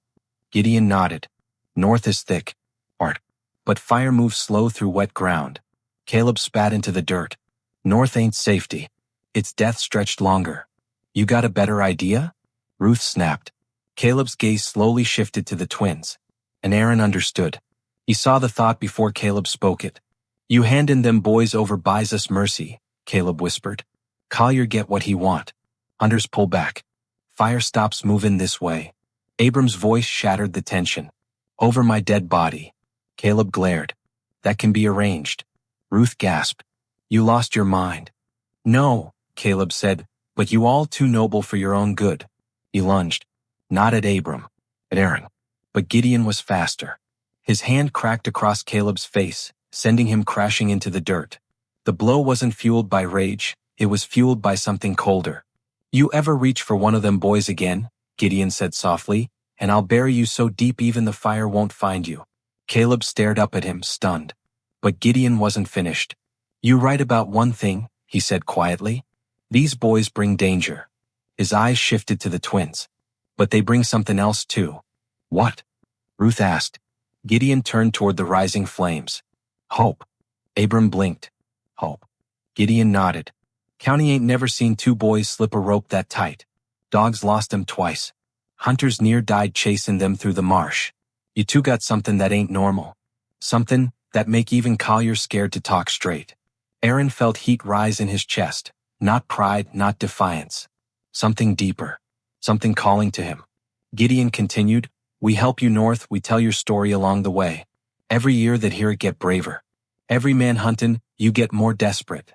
Gideon nodded. "North is thick. Art. But fire moves slow through wet ground." Caleb spat into the dirt. "North ain't safety. Its death stretched longer." "You got a better idea?" Ruth snapped. Caleb's gaze slowly shifted to the twins. And Aaron understood. He saw the thought before Caleb spoke it. "You handin' them boys over buys us mercy," Caleb whispered. "Collier get what he want. Hunters pull back. Fire stops movin' this way." Abram's voice shattered the tension. "Over my dead body." Caleb glared. "That can be arranged." Ruth gasped. "You lost your mind." "No," Caleb said, "but you all too noble for your own good." He lunged. Not at Abram. At Aaron. But Gideon was faster. His hand cracked across Caleb's face, sending him crashing into the dirt. The blow wasn't fueled by rage, it was fueled by something colder. "You ever reach for one of them boys again," Gideon said softly, "and I'll bury you so deep even the fire won't find you." Caleb stared up at him, stunned. But Gideon wasn't finished. "You right about one thing," he said quietly. "These boys bring danger." His eyes shifted to the twins. "But they bring something else too." "What?" Ruth asked. Gideon turned toward the rising flames. "Hope." Abram blinked. "Hope." Gideon nodded. "County ain't never seen 2 boys slip a rope that tight. Dogs lost 'em twice. Hunters near died chasing them through the marsh. You two got something that ain't normal. Something," that make even Collier scared to talk straight. Aaron felt heat rise in his chest, not pride, not defiance. Something deeper. Something calling to him. Gideon continued, "We help you north, we tell your story along the way. Every year that hear it get braver. Every man huntin', you get more desperate."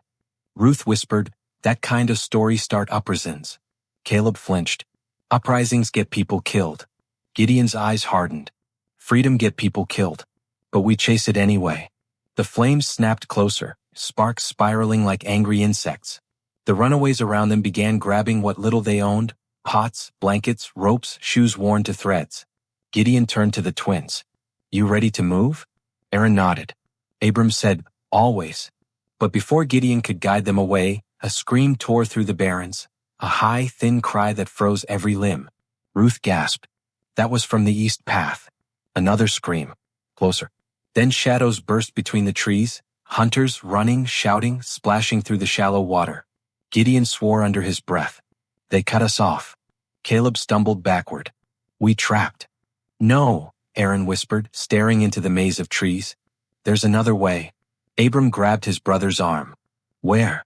Ruth whispered, "That kind of story start uprisings." Caleb flinched. "Uprisings get people killed." Gideon's eyes hardened. "Freedom get people killed. But we chase it anyway." The flames snapped closer, sparks spiraling like angry insects. The runaways around them began grabbing what little they owned, pots, blankets, ropes, shoes worn to threads. Gideon turned to the twins. "You ready to move?" Aaron nodded. Abram said, "Always." But before Gideon could guide them away, a scream tore through the barrens, a high, thin cry that froze every limb. Ruth gasped. That was from the east path. Another scream. Closer. Then shadows burst between the trees, hunters running, shouting, splashing through the shallow water. Gideon swore under his breath. "They cut us off." Caleb stumbled backward. "We trapped." "No," Aaron whispered, staring into the maze of trees. "There's another way." Abram grabbed his brother's arm. "Where?"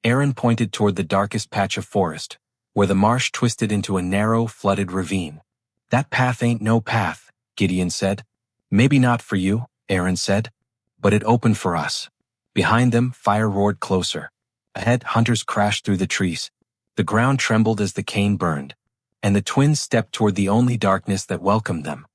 Aaron pointed toward the darkest patch of forest, where the marsh twisted into a narrow, flooded ravine. "That path ain't no path," Gideon said. "Maybe not for you," Aaron said. "But it opened for us." Behind them, fire roared closer. Ahead, hunters crashed through the trees. The ground trembled as the cane burned. And the twins stepped toward the only darkness that welcomed them.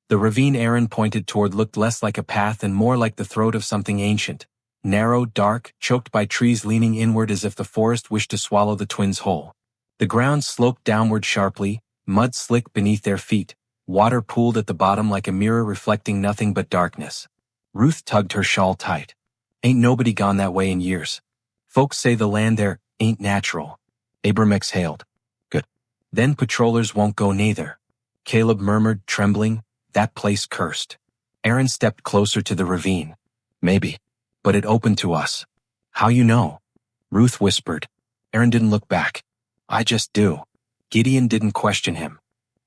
The ravine Aaron pointed toward looked less like a path and more like the throat of something ancient. Narrow, dark, choked by trees leaning inward as if the forest wished to swallow the twins whole. The ground sloped downward sharply, mud slick beneath their feet, water pooled at the bottom like a mirror reflecting nothing but darkness. Ruth tugged her shawl tight. "Ain't nobody gone that way in years. Folks say the land there ain't natural." Abram exhaled. "Good. Then patrollers won't go neither." Caleb murmured, trembling, "That place cursed." Aaron stepped closer to the ravine. "Maybe. But it opened to us." "How you know?" Ruth whispered. Aaron didn't look back. "I just do." Gideon didn't question him.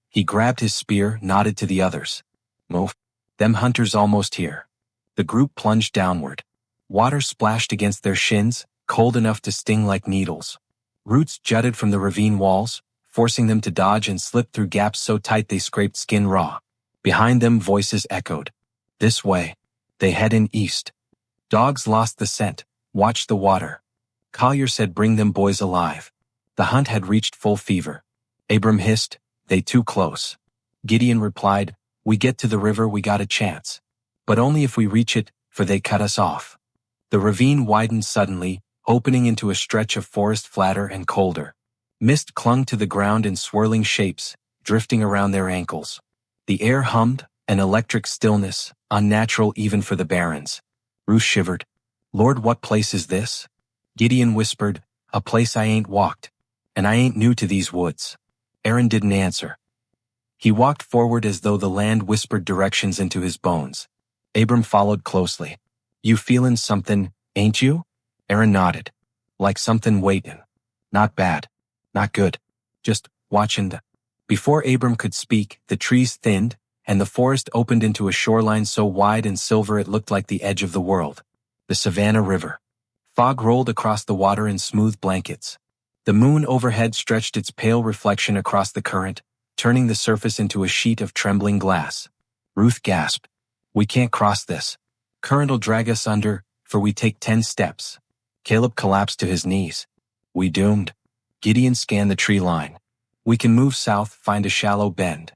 He grabbed his spear, nodded to the others. "Move. Them hunters almost here." The group plunged downward. Water splashed against their shins, cold enough to sting like needles. Roots jutted from the ravine walls, forcing them to dodge and slip through gaps so tight they scraped skin raw. Behind them, voices echoed. "This way." They head in east. Dogs lost the scent, watched the water. Collier said, "Bring them boys alive." The hunt had reached full fever. Abram hissed, "They too close." Gideon replied, "We get to the river, we got a chance. But only if we reach it, for they cut us off." The ravine widened suddenly, opening into a stretch of forest flatter and colder. Mist clung to the ground in swirling shapes, drifting around their ankles. The air hummed, an electric stillness, unnatural even for the barrens. Ruth shivered. "Lord, what place is this?" Gideon whispered, "A place I ain't walked. And I ain't new to these woods." Aaron didn't answer. He walked forward as though the land whispered directions into his bones. Abram followed closely. "You feelin' something, ain't you?" Aaron nodded. "Like something waitin'. Not bad. Not good. Just watchin' the..." Before Abram could speak, the trees thinned, and the forest opened into a shoreline so wide and silver it looked like the edge of the world. The Savannah River. Fog rolled across the water in smooth blankets. The moon overhead stretched its pale reflection across the current, turning the surface into a sheet of trembling glass. Ruth gasped. "We can't cross this. Current'll drag us under, for we take 10 steps." Caleb collapsed to his knees. "We doomed." Gideon scanned the tree line. "We can move south, find a shallow bend."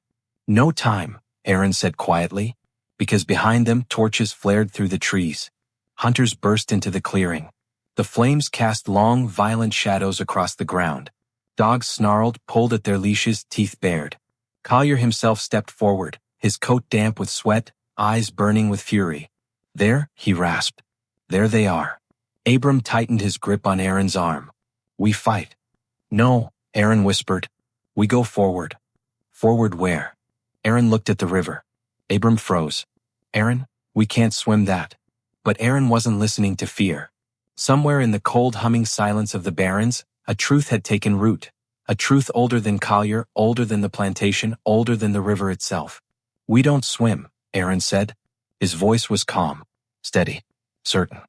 "No time," Aaron said quietly, because behind them torches flared through the trees. Hunters burst into the clearing. The flames cast long, violent shadows across the ground. Dogs snarled, pulled at their leashes, teeth bared. Collier himself stepped forward, his coat damp with sweat, eyes burning with fury. "There," he rasped. "There they are." Abram tightened his grip on Aaron's arm. "We fight." "No," Aaron whispered. "We go forward." "Forward where?" Aaron looked at the river. Abram froze. "Aaron, we can't swim that." But Aaron wasn't listening to fear. Somewhere in the cold humming silence of the barrens, a truth had taken root. A truth older than Collier, older than the plantation, older than the river itself. "We don't swim," Aaron said. His voice was calm. Steady. Certain.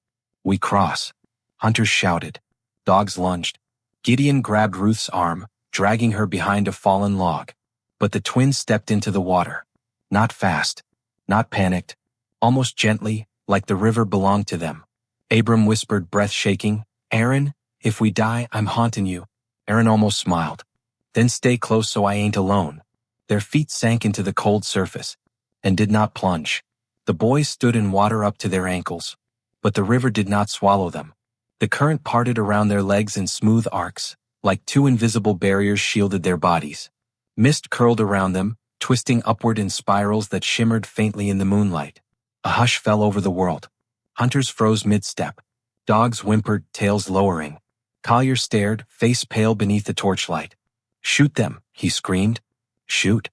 We cross. Hunters shouted. Dogs lunged. Gideon grabbed Ruth's arm, dragging her behind a fallen log. But the twins stepped into the water. Not fast. Not panicked. Almost gently, like the river belonged to them. Abram whispered, breath shaking, "Aaron, if we die, I'm haunting you." Aaron almost smiled. "Then stay close so I ain't alone." Their feet sank into the cold surface and did not plunge. The boys stood in water up to their ankles, but the river did not swallow them. The current parted around their legs in smooth arcs, like two invisible barriers shielded their bodies. Mist curled around them, twisting upward in spirals that shimmered faintly in the moonlight. A hush fell over the world. Hunters froze mid-step. Dogs whimpered, tails lowering. Collier stared, face pale beneath the torchlight. "Shoot them," he screamed. "Shoot."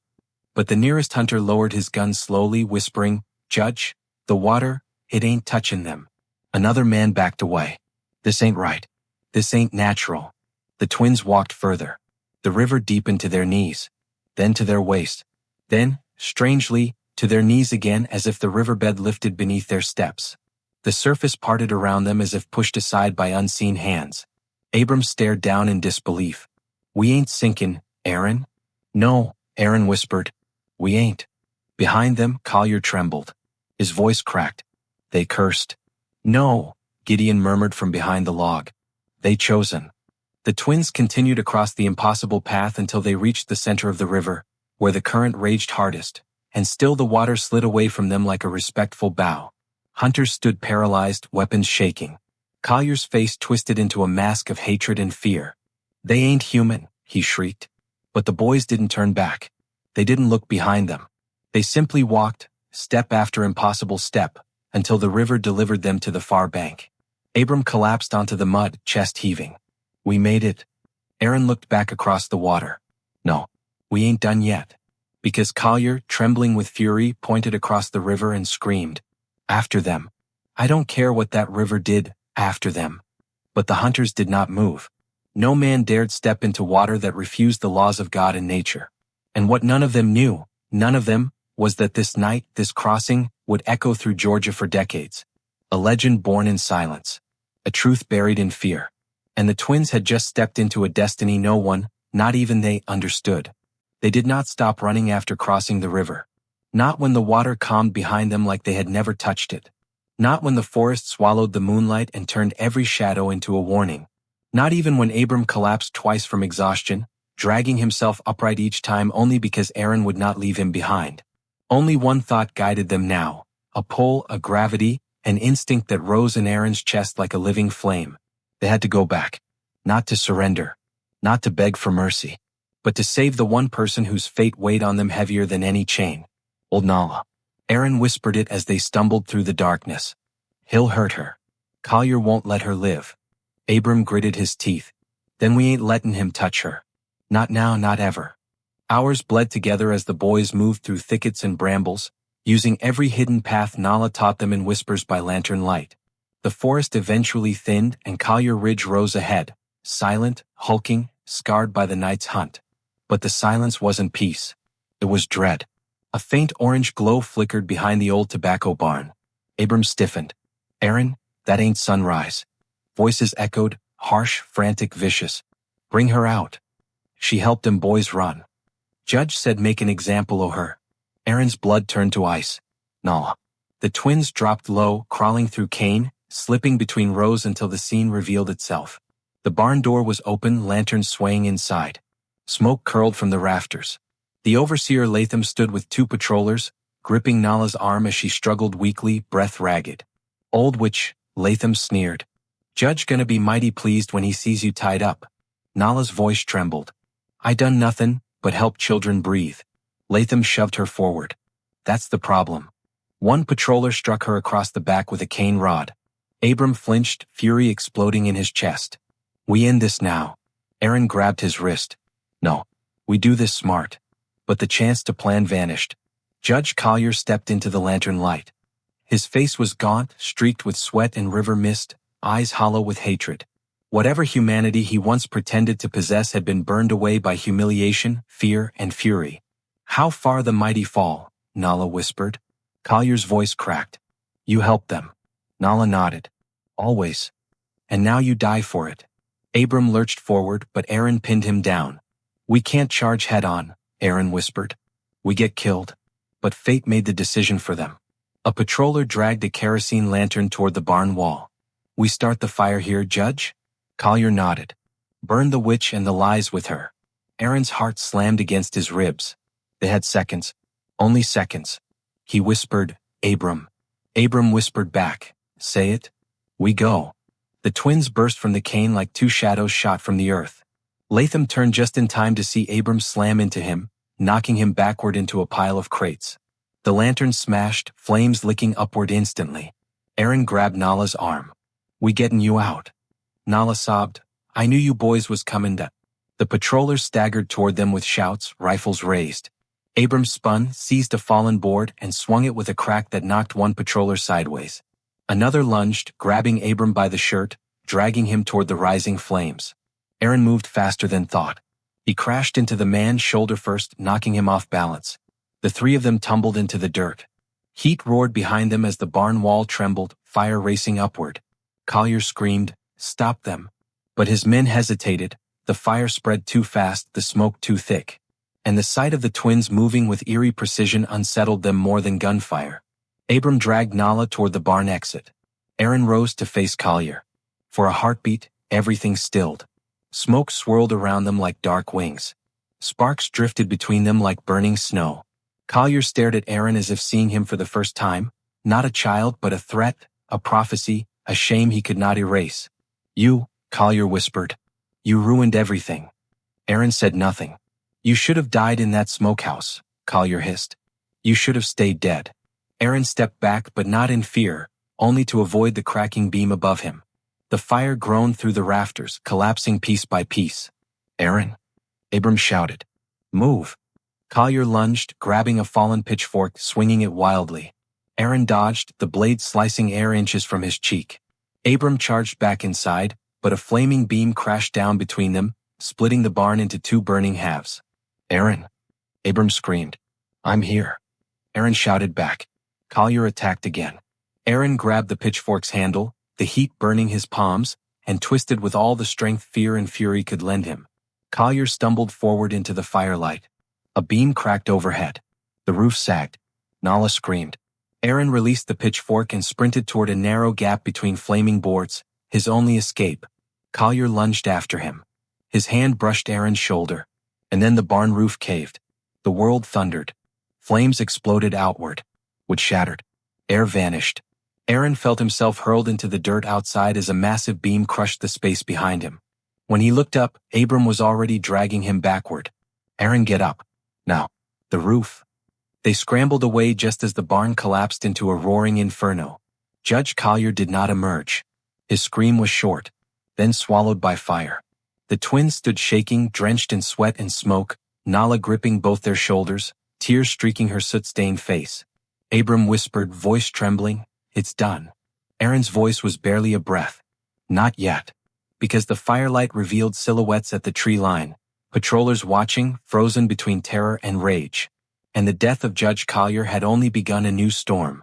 But the nearest hunter lowered his gun slowly, whispering, "Judge, the water, it ain't touching them." Another man backed away. "This ain't right. This ain't natural." The twins walked further. The river deepened to their knees, then to their waist, then, strangely, to their knees again, as if the riverbed lifted beneath their steps. The surface parted around them as if pushed aside by unseen hands. Abram stared down in disbelief. "We ain't sinking, Aaron." "No," Aaron whispered. "We ain't." Behind them, Collier trembled. His voice cracked. "They cursed." "No," Gideon murmured from behind the log. "They chosen." The twins continued across the impossible path until they reached the center of the river, where the current raged hardest, and still the water slid away from them like a respectful bow. Hunters stood paralyzed, weapons shaking. Collier's face twisted into a mask of hatred and fear. "They ain't human," he shrieked. But the boys didn't turn back. They didn't look behind them. They simply walked, step after impossible step, until the river delivered them to the far bank. Abram collapsed onto the mud, chest heaving. "We made it." Aaron looked back across the water. "No, we ain't done yet." Because Collier, trembling with fury, pointed across the river and screamed, "After them." I don't care what that river did, after them. But the hunters did not move. No man dared step into water that refused the laws of God and nature. And what none of them knew, none of them, was that this night, this crossing, would echo through Georgia for decades. A legend born in silence. A truth buried in fear. And the twins had just stepped into a destiny no one, not even they, understood. They did not stop running after crossing the river. Not when the water calmed behind them like they had never touched it. Not when the forest swallowed the moonlight and turned every shadow into a warning. Not even when Abram collapsed twice from exhaustion, dragging himself upright each time only because Aaron would not leave him behind. Only one thought guided them now, a pull, a gravity, an instinct that rose in Aaron's chest like a living flame. They had to go back. Not to surrender. Not to beg for mercy. But to save the one person whose fate weighed on them heavier than any chain. Old Nala. Aaron whispered it as they stumbled through the darkness. "He'll hurt her. Collier won't let her live." Abram gritted his teeth. "Then we ain't letting him touch her. Not now, not ever." Hours bled together as the boys moved through thickets and brambles, using every hidden path Nala taught them in whispers by lantern light. The forest eventually thinned and Collier Ridge rose ahead, silent, hulking, scarred by the night's hunt. But the silence wasn't peace. It was dread. A faint orange glow flickered behind the old tobacco barn. Abram stiffened. "Aaron, that ain't sunrise." Voices echoed, harsh, frantic, vicious. "Bring her out." She helped them boys run. Judge said make an example o' her. Aaron's blood turned to ice. Nah. The twins dropped low, crawling through cane, slipping between rows until the scene revealed itself. The barn door was open, lanterns swaying inside. Smoke curled from the rafters. The overseer Latham stood with two patrollers, gripping Nala's arm as she struggled weakly, breath ragged. "Old witch," Latham sneered. "Judge gonna be mighty pleased when he sees you tied up." Nala's voice trembled. "I done nothin' but help children breathe." Latham shoved her forward. "That's the problem." One patroller struck her across the back with a cane rod. Abram flinched, fury exploding in his chest. "We end this now." Aaron grabbed his wrist. "No. We do this smart." But the chance to plan vanished. Judge Collier stepped into the lantern light. His face was gaunt, streaked with sweat and river mist, eyes hollow with hatred. Whatever humanity he once pretended to possess had been burned away by humiliation, fear, and fury. "How far the mighty fall," Nala whispered. Collier's voice cracked. "You helped them. Nala nodded. Always. And now you die for it. Abram lurched forward, but Aaron pinned him down. We can't charge head-on, Aaron whispered. We get killed. But fate made the decision for them. A patroller dragged a kerosene lantern toward the barn wall. We start the fire here, Judge? Collier nodded. Burn the witch and the lies with her. Aaron's heart slammed against his ribs. They had seconds. Only seconds. He whispered, Abram. Abram whispered back, say it. We go. The twins burst from the cane like two shadows shot from the earth. Latham turned just in time to see Abram slam into him, knocking him backward into a pile of crates. The lantern smashed, flames licking upward instantly. Aaron grabbed Nala's arm. We gettin' you out. Nala sobbed, I knew you boys was comin' to. The patrollers staggered toward them with shouts, rifles raised. Abram spun, seized a fallen board, and swung it with a crack that knocked one patroller sideways. Another lunged, grabbing Abram by the shirt, dragging him toward the rising flames. Aaron moved faster than thought. He crashed into the man shoulder first, knocking him off balance. The three of them tumbled into the dirt. Heat roared behind them as the barn wall trembled, fire racing upward. Collier screamed, stop them. But his men hesitated. The fire spread too fast, the smoke too thick. And the sight of the twins moving with eerie precision unsettled them more than gunfire. Abram dragged Nala toward the barn exit. Aaron rose to face Collier. For a heartbeat, everything stilled. Smoke swirled around them like dark wings. Sparks drifted between them like burning snow. Collier stared at Aaron as if seeing him for the first time, not a child but a threat, a prophecy, a shame he could not erase. You, Collier whispered. You ruined everything. Aaron said nothing. You should have died in that smokehouse, Collier hissed. You should have stayed dead. Aaron stepped back but not in fear, only to avoid the cracking beam above him. The fire groaned through the rafters, collapsing piece by piece. Aaron? Abram shouted. Move. Collier lunged, grabbing a fallen pitchfork, swinging it wildly. Aaron dodged, the blade slicing air inches from his cheek. Abram charged back inside, but a flaming beam crashed down between them, splitting the barn into two burning halves. Aaron! Abram screamed. I'm here. Aaron shouted back. Collier attacked again. Aaron grabbed the pitchfork's handle, the heat burning his palms, and twisted with all the strength fear and fury could lend him. Collier stumbled forward into the firelight. A beam cracked overhead. The roof sagged. Nala screamed. Aaron released the pitchfork and sprinted toward a narrow gap between flaming boards, his only escape. Collier lunged after him. His hand brushed Aaron's shoulder. And then the barn roof caved. The world thundered. Flames exploded outward. Wood shattered. Air vanished. Aaron felt himself hurled into the dirt outside as a massive beam crushed the space behind him. When he looked up, Abram was already dragging him backward. Aaron, get up. Now. The roof. They scrambled away just as the barn collapsed into a roaring inferno. Judge Collier did not emerge. His scream was short, then swallowed by fire. The twins stood shaking, drenched in sweat and smoke, Nala gripping both their shoulders, tears streaking her soot-stained face. Abram whispered, voice trembling, it's done. Aaron's voice was barely a breath. Not yet. Because the firelight revealed silhouettes at the tree line, patrollers watching, frozen between terror and rage. And the death of Judge Collier had only begun a new storm.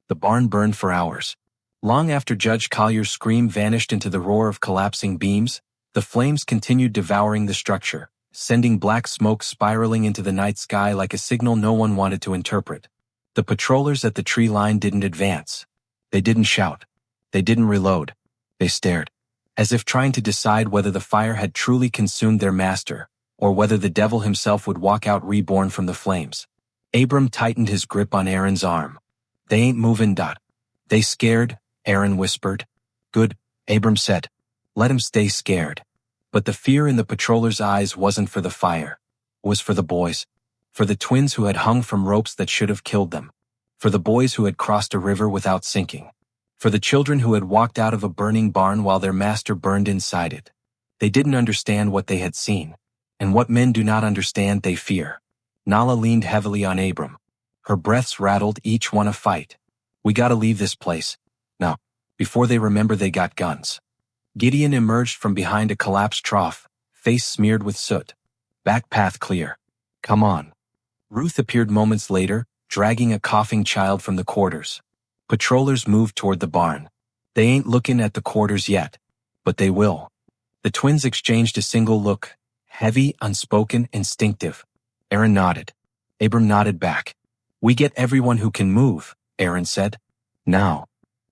The barn burned for hours. Long after Judge Collier's scream vanished into the roar of collapsing beams, the flames continued devouring the structure, sending black smoke spiraling into the night sky like a signal no one wanted to interpret. The patrollers at the tree line didn't advance. They didn't shout. They didn't reload. They stared, as if trying to decide whether the fire had truly consumed their master, or whether the devil himself would walk out reborn from the flames. Abram tightened his grip on Aaron's arm. They ain't moving. They scared, Aaron whispered. Good, Abram said. Let him stay scared. But the fear in the patroller's eyes wasn't for the fire. It was for the boys. For the twins who had hung from ropes that should have killed them. For the boys who had crossed a river without sinking. For the children who had walked out of a burning barn while their master burned inside it. They didn't understand what they had seen. And what men do not understand, they fear. Nala leaned heavily on Abram. Her breaths rattled, each one a fight. We gotta leave this place. Now, before they remember they got guns. Gideon emerged from behind a collapsed trough, face smeared with soot. Back path clear. Come on. Ruth appeared moments later, dragging a coughing child from the quarters. Patrollers moved toward the barn. They ain't looking at the quarters yet, but they will. The twins exchanged a single look, heavy, unspoken, instinctive. Aaron nodded. Abram nodded back. We get everyone who can move, Aaron said. Now.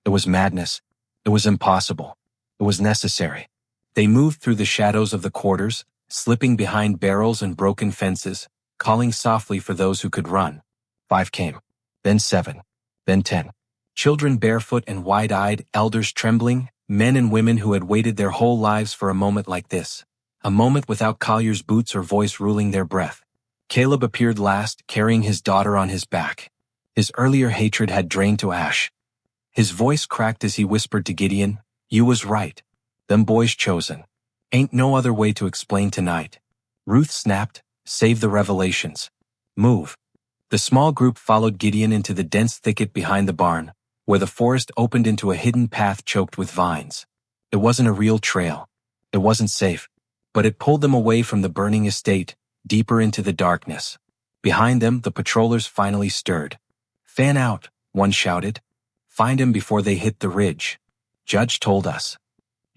It was madness. It was impossible. It was necessary. They moved through the shadows of the quarters, slipping behind barrels and broken fences, calling softly for those who could run. 5 came. Then 7. Then 10. Children barefoot and wide-eyed, elders trembling, men and women who had waited their whole lives for a moment like this. A moment without Collier's boots or voice ruling their breath. Caleb appeared last, carrying his daughter on his back. His earlier hatred had drained to ash. His voice cracked as he whispered to Gideon, "You was right. Them boys chosen. Ain't no other way to explain tonight." Ruth snapped, "Save the revelations. Move." The small group followed Gideon into the dense thicket behind the barn, where the forest opened into a hidden path choked with vines. It wasn't a real trail. It wasn't safe, but it pulled them away from the burning estate, deeper into the darkness. Behind them, the patrollers finally stirred. "Fan out," one shouted. "Find him before they hit the ridge. Judge told us."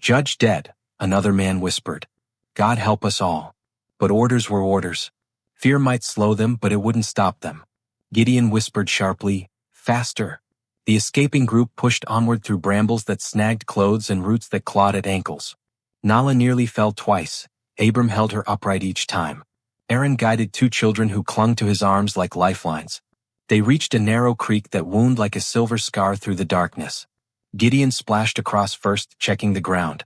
"Judge dead," another man whispered. "God help us all." But orders were orders. Fear might slow them, but it wouldn't stop them. Gideon whispered sharply, "Faster." The escaping group pushed onward through brambles that snagged clothes and roots that clawed at ankles. Nala nearly fell twice. Abram held her upright each time. Aaron guided 2 children who clung to his arms like lifelines. They reached a narrow creek that wound like a silver scar through the darkness. Gideon splashed across first, checking the ground.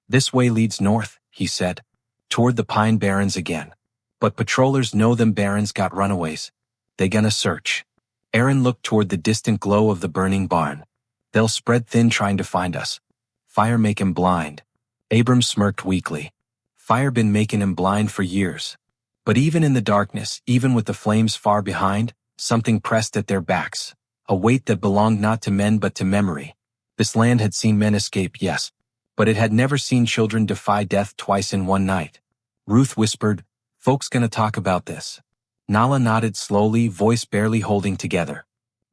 "This way leads north," he said. "Toward the Pine Barrens again. But patrollers know them barrens got runaways. They gonna search." Aaron looked toward the distant glow of the burning barn. "They'll spread thin trying to find us. Fire make him blind." Abram smirked weakly. Fire been making him blind for years. But even in the darkness, even with the flames far behind, something pressed at their backs. A weight that belonged not to men but to memory. This land had seen men escape, yes, but it had never seen children defy death twice in one night. Ruth whispered, "Folks gonna talk about this." Nala nodded slowly, voice barely holding together.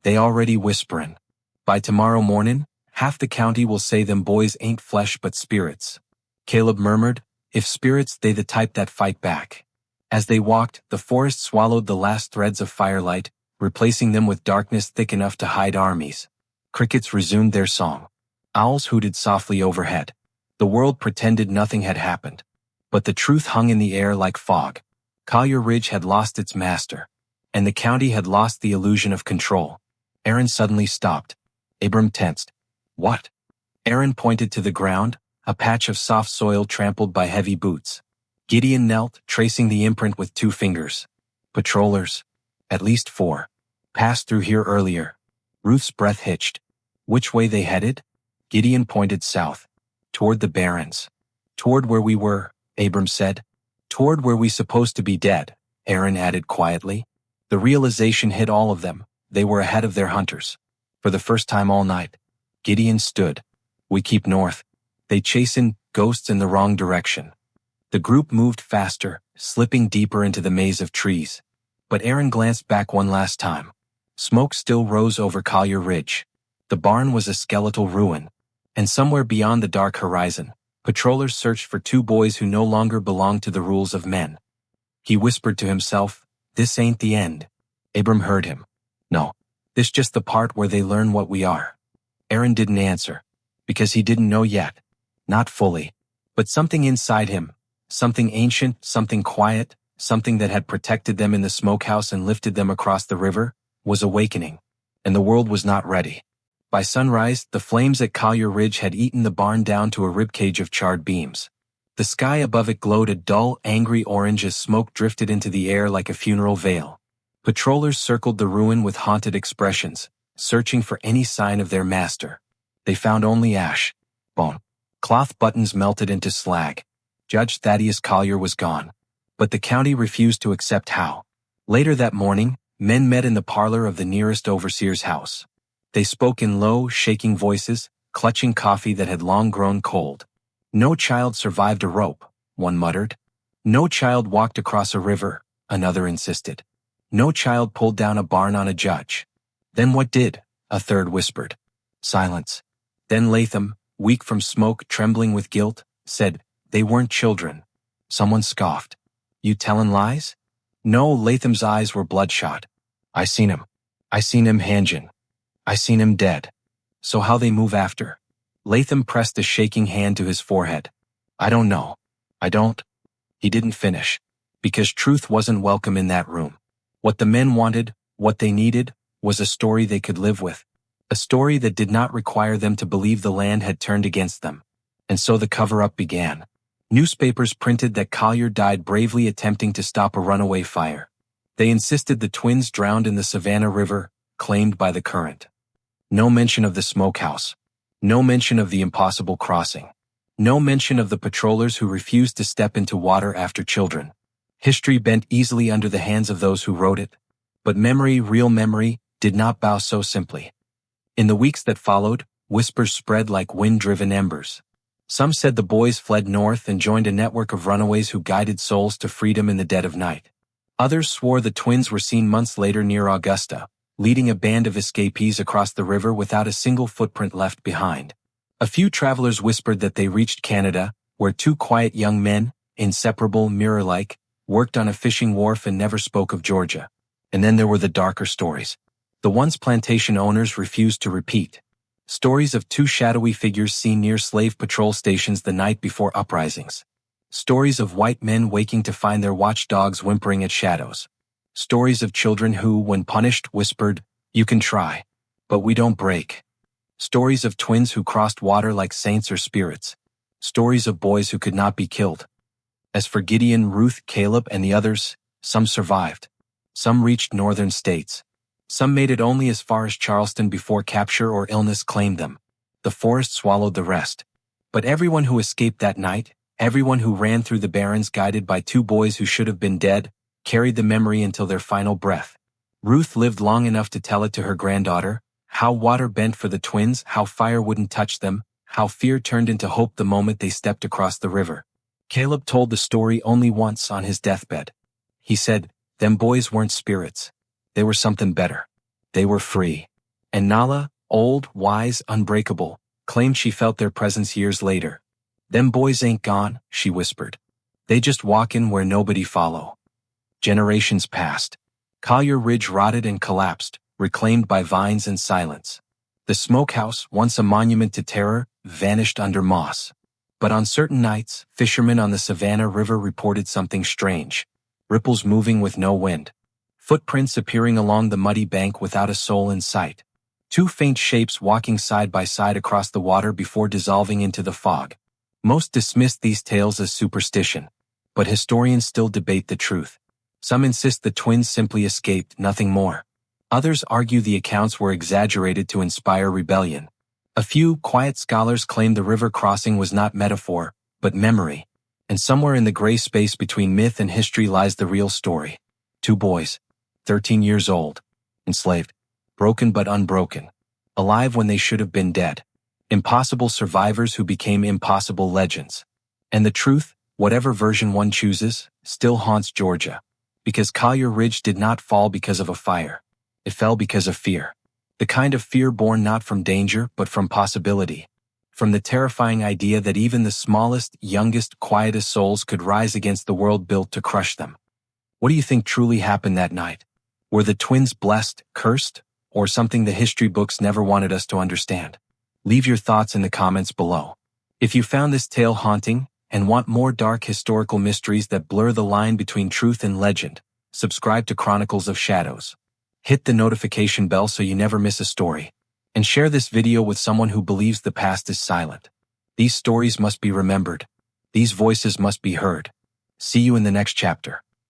"They already whisperin'. By tomorrow mornin', half the county will say them boys ain't flesh but spirits." Caleb murmured, "If spirits, they the type that fight back." As they walked, the forest swallowed the last threads of firelight, replacing them with darkness thick enough to hide armies. Crickets resumed their song. Owls hooted softly overhead. The world pretended nothing had happened. But the truth hung in the air like fog. Collier Ridge had lost its master, and the county had lost the illusion of control. Aaron suddenly stopped. Abram tensed. "What?" Aaron pointed to the ground, a patch of soft soil trampled by heavy boots. Gideon knelt, tracing the imprint with 2 fingers. "Patrollers. At least 4. Passed through here earlier." Ruth's breath hitched. "Which way they headed?" Gideon pointed south. "Toward the barrens." "Toward where we were," Abram said. "Toward where we supposed to be dead," Aaron added quietly. The realization hit all of them. They were ahead of their hunters. For the first time all night. Gideon stood. "We keep north. They chasin' ghosts in the wrong direction." The group moved faster, slipping deeper into the maze of trees. But Aaron glanced back one last time. Smoke still rose over Collier Ridge. The barn was a skeletal ruin. And somewhere beyond the dark horizon, patrollers searched for 2 boys who no longer belonged to the rules of men. He whispered to himself, "This ain't the end." Abram heard him. "No, this just the part where they learn what we are." Aaron didn't answer, because he didn't know yet. Not fully. But something inside him, something ancient, something quiet, something that had protected them in the smokehouse and lifted them across the river, was awakening. And the world was not ready. By sunrise, the flames at Collier Ridge had eaten the barn down to a ribcage of charred beams. The sky above it glowed a dull, angry orange as smoke drifted into the air like a funeral veil. Patrollers circled the ruin with haunted expressions, searching for any sign of their master. They found only ash, bone. Cloth buttons melted into slag. Judge Thaddeus Collier was gone. But the county refused to accept how. Later that morning, men met in the parlor of the nearest overseer's house. They spoke in low, shaking voices, clutching coffee that had long grown cold. "No child survived a rope," one muttered. "No child walked across a river," another insisted. "No child pulled down a barn on a judge." "Then what did?" a third whispered. Silence. Then Latham, weak from smoke, trembling with guilt, said, "They weren't children." Someone scoffed. "You tellin' lies?" No, Latham's eyes were bloodshot. "I seen him. I seen him hangin'. I seen him dead." "So how they move after?" Latham pressed a shaking hand to his forehead. "I don't know. I don't." He didn't finish. Because truth wasn't welcome in that room. What the men wanted, what they needed, was a story they could live with. A story that did not require them to believe the land had turned against them. And so the cover-up began. Newspapers printed that Collier died bravely attempting to stop a runaway fire. They insisted the twins drowned in the Savannah River, claimed by the current. No mention of the smokehouse. No mention of the impossible crossing. No mention of the patrollers who refused to step into water after children. History bent easily under the hands of those who wrote it. But memory, real memory, did not bow so simply. In the weeks that followed, whispers spread like wind-driven embers. Some said the boys fled north and joined a network of runaways who guided souls to freedom in the dead of night. Others swore the twins were seen months later near Augusta, leading a band of escapees across the river without a single footprint left behind. A few travelers whispered that they reached Canada, where two quiet young men, inseparable, mirror-like, worked on a fishing wharf and never spoke of Georgia. And then there were the darker stories. The ones plantation owners refused to repeat. Stories of two shadowy figures seen near slave patrol stations the night before uprisings. Stories of white men waking to find their watchdogs whimpering at shadows. Stories of children who, when punished, whispered, "You can try, but we don't break." Stories of twins who crossed water like saints or spirits. Stories of boys who could not be killed. As for Gideon, Ruth, Caleb, and the others, some survived. Some reached northern states. Some made it only as far as Charleston before capture or illness claimed them. The forest swallowed the rest. But everyone who escaped that night, everyone who ran through the barrens guided by two boys who should have been dead, carried the memory until their final breath. Ruth lived long enough to tell it to her granddaughter, how water bent for the twins, how fire wouldn't touch them, how fear turned into hope the moment they stepped across the river. Caleb told the story only once on his deathbed. He said, "Them boys weren't spirits. They were something better. They were free." And Nala, old, wise, unbreakable, claimed she felt their presence years later. "Them boys ain't gone," she whispered. "They just walkin' where nobody follow." Generations passed. Collier Ridge rotted and collapsed, reclaimed by vines and silence. The smokehouse, once a monument to terror, vanished under moss. But on certain nights, fishermen on the Savannah River reported something strange. Ripples moving with no wind. Footprints appearing along the muddy bank without a soul in sight. Two faint shapes walking side by side across the water before dissolving into the fog. Most dismissed these tales as superstition. But historians still debate the truth. Some insist the twins simply escaped, nothing more. Others argue the accounts were exaggerated to inspire rebellion. A few quiet scholars claim the river crossing was not metaphor, but memory. And somewhere in the gray space between myth and history lies the real story. Two boys, 13 years old, enslaved, broken but unbroken, alive when they should have been dead. Impossible survivors who became impossible legends. And the truth, whatever version one chooses, still haunts Georgia. Because Collier Ridge did not fall because of a fire. It fell because of fear. The kind of fear born not from danger but from possibility. From the terrifying idea that even the smallest, youngest, quietest souls could rise against the world built to crush them. What do you think truly happened that night? Were the twins blessed, cursed, or something the history books never wanted us to understand? Leave your thoughts in the comments below. If you found this tale haunting, and want more dark historical mysteries that blur the line between truth and legend, subscribe to Chronicles of Shadows. Hit the notification bell so you never miss a story. And share this video with someone who believes the past is silent. These stories must be remembered. These voices must be heard. See you in the next chapter.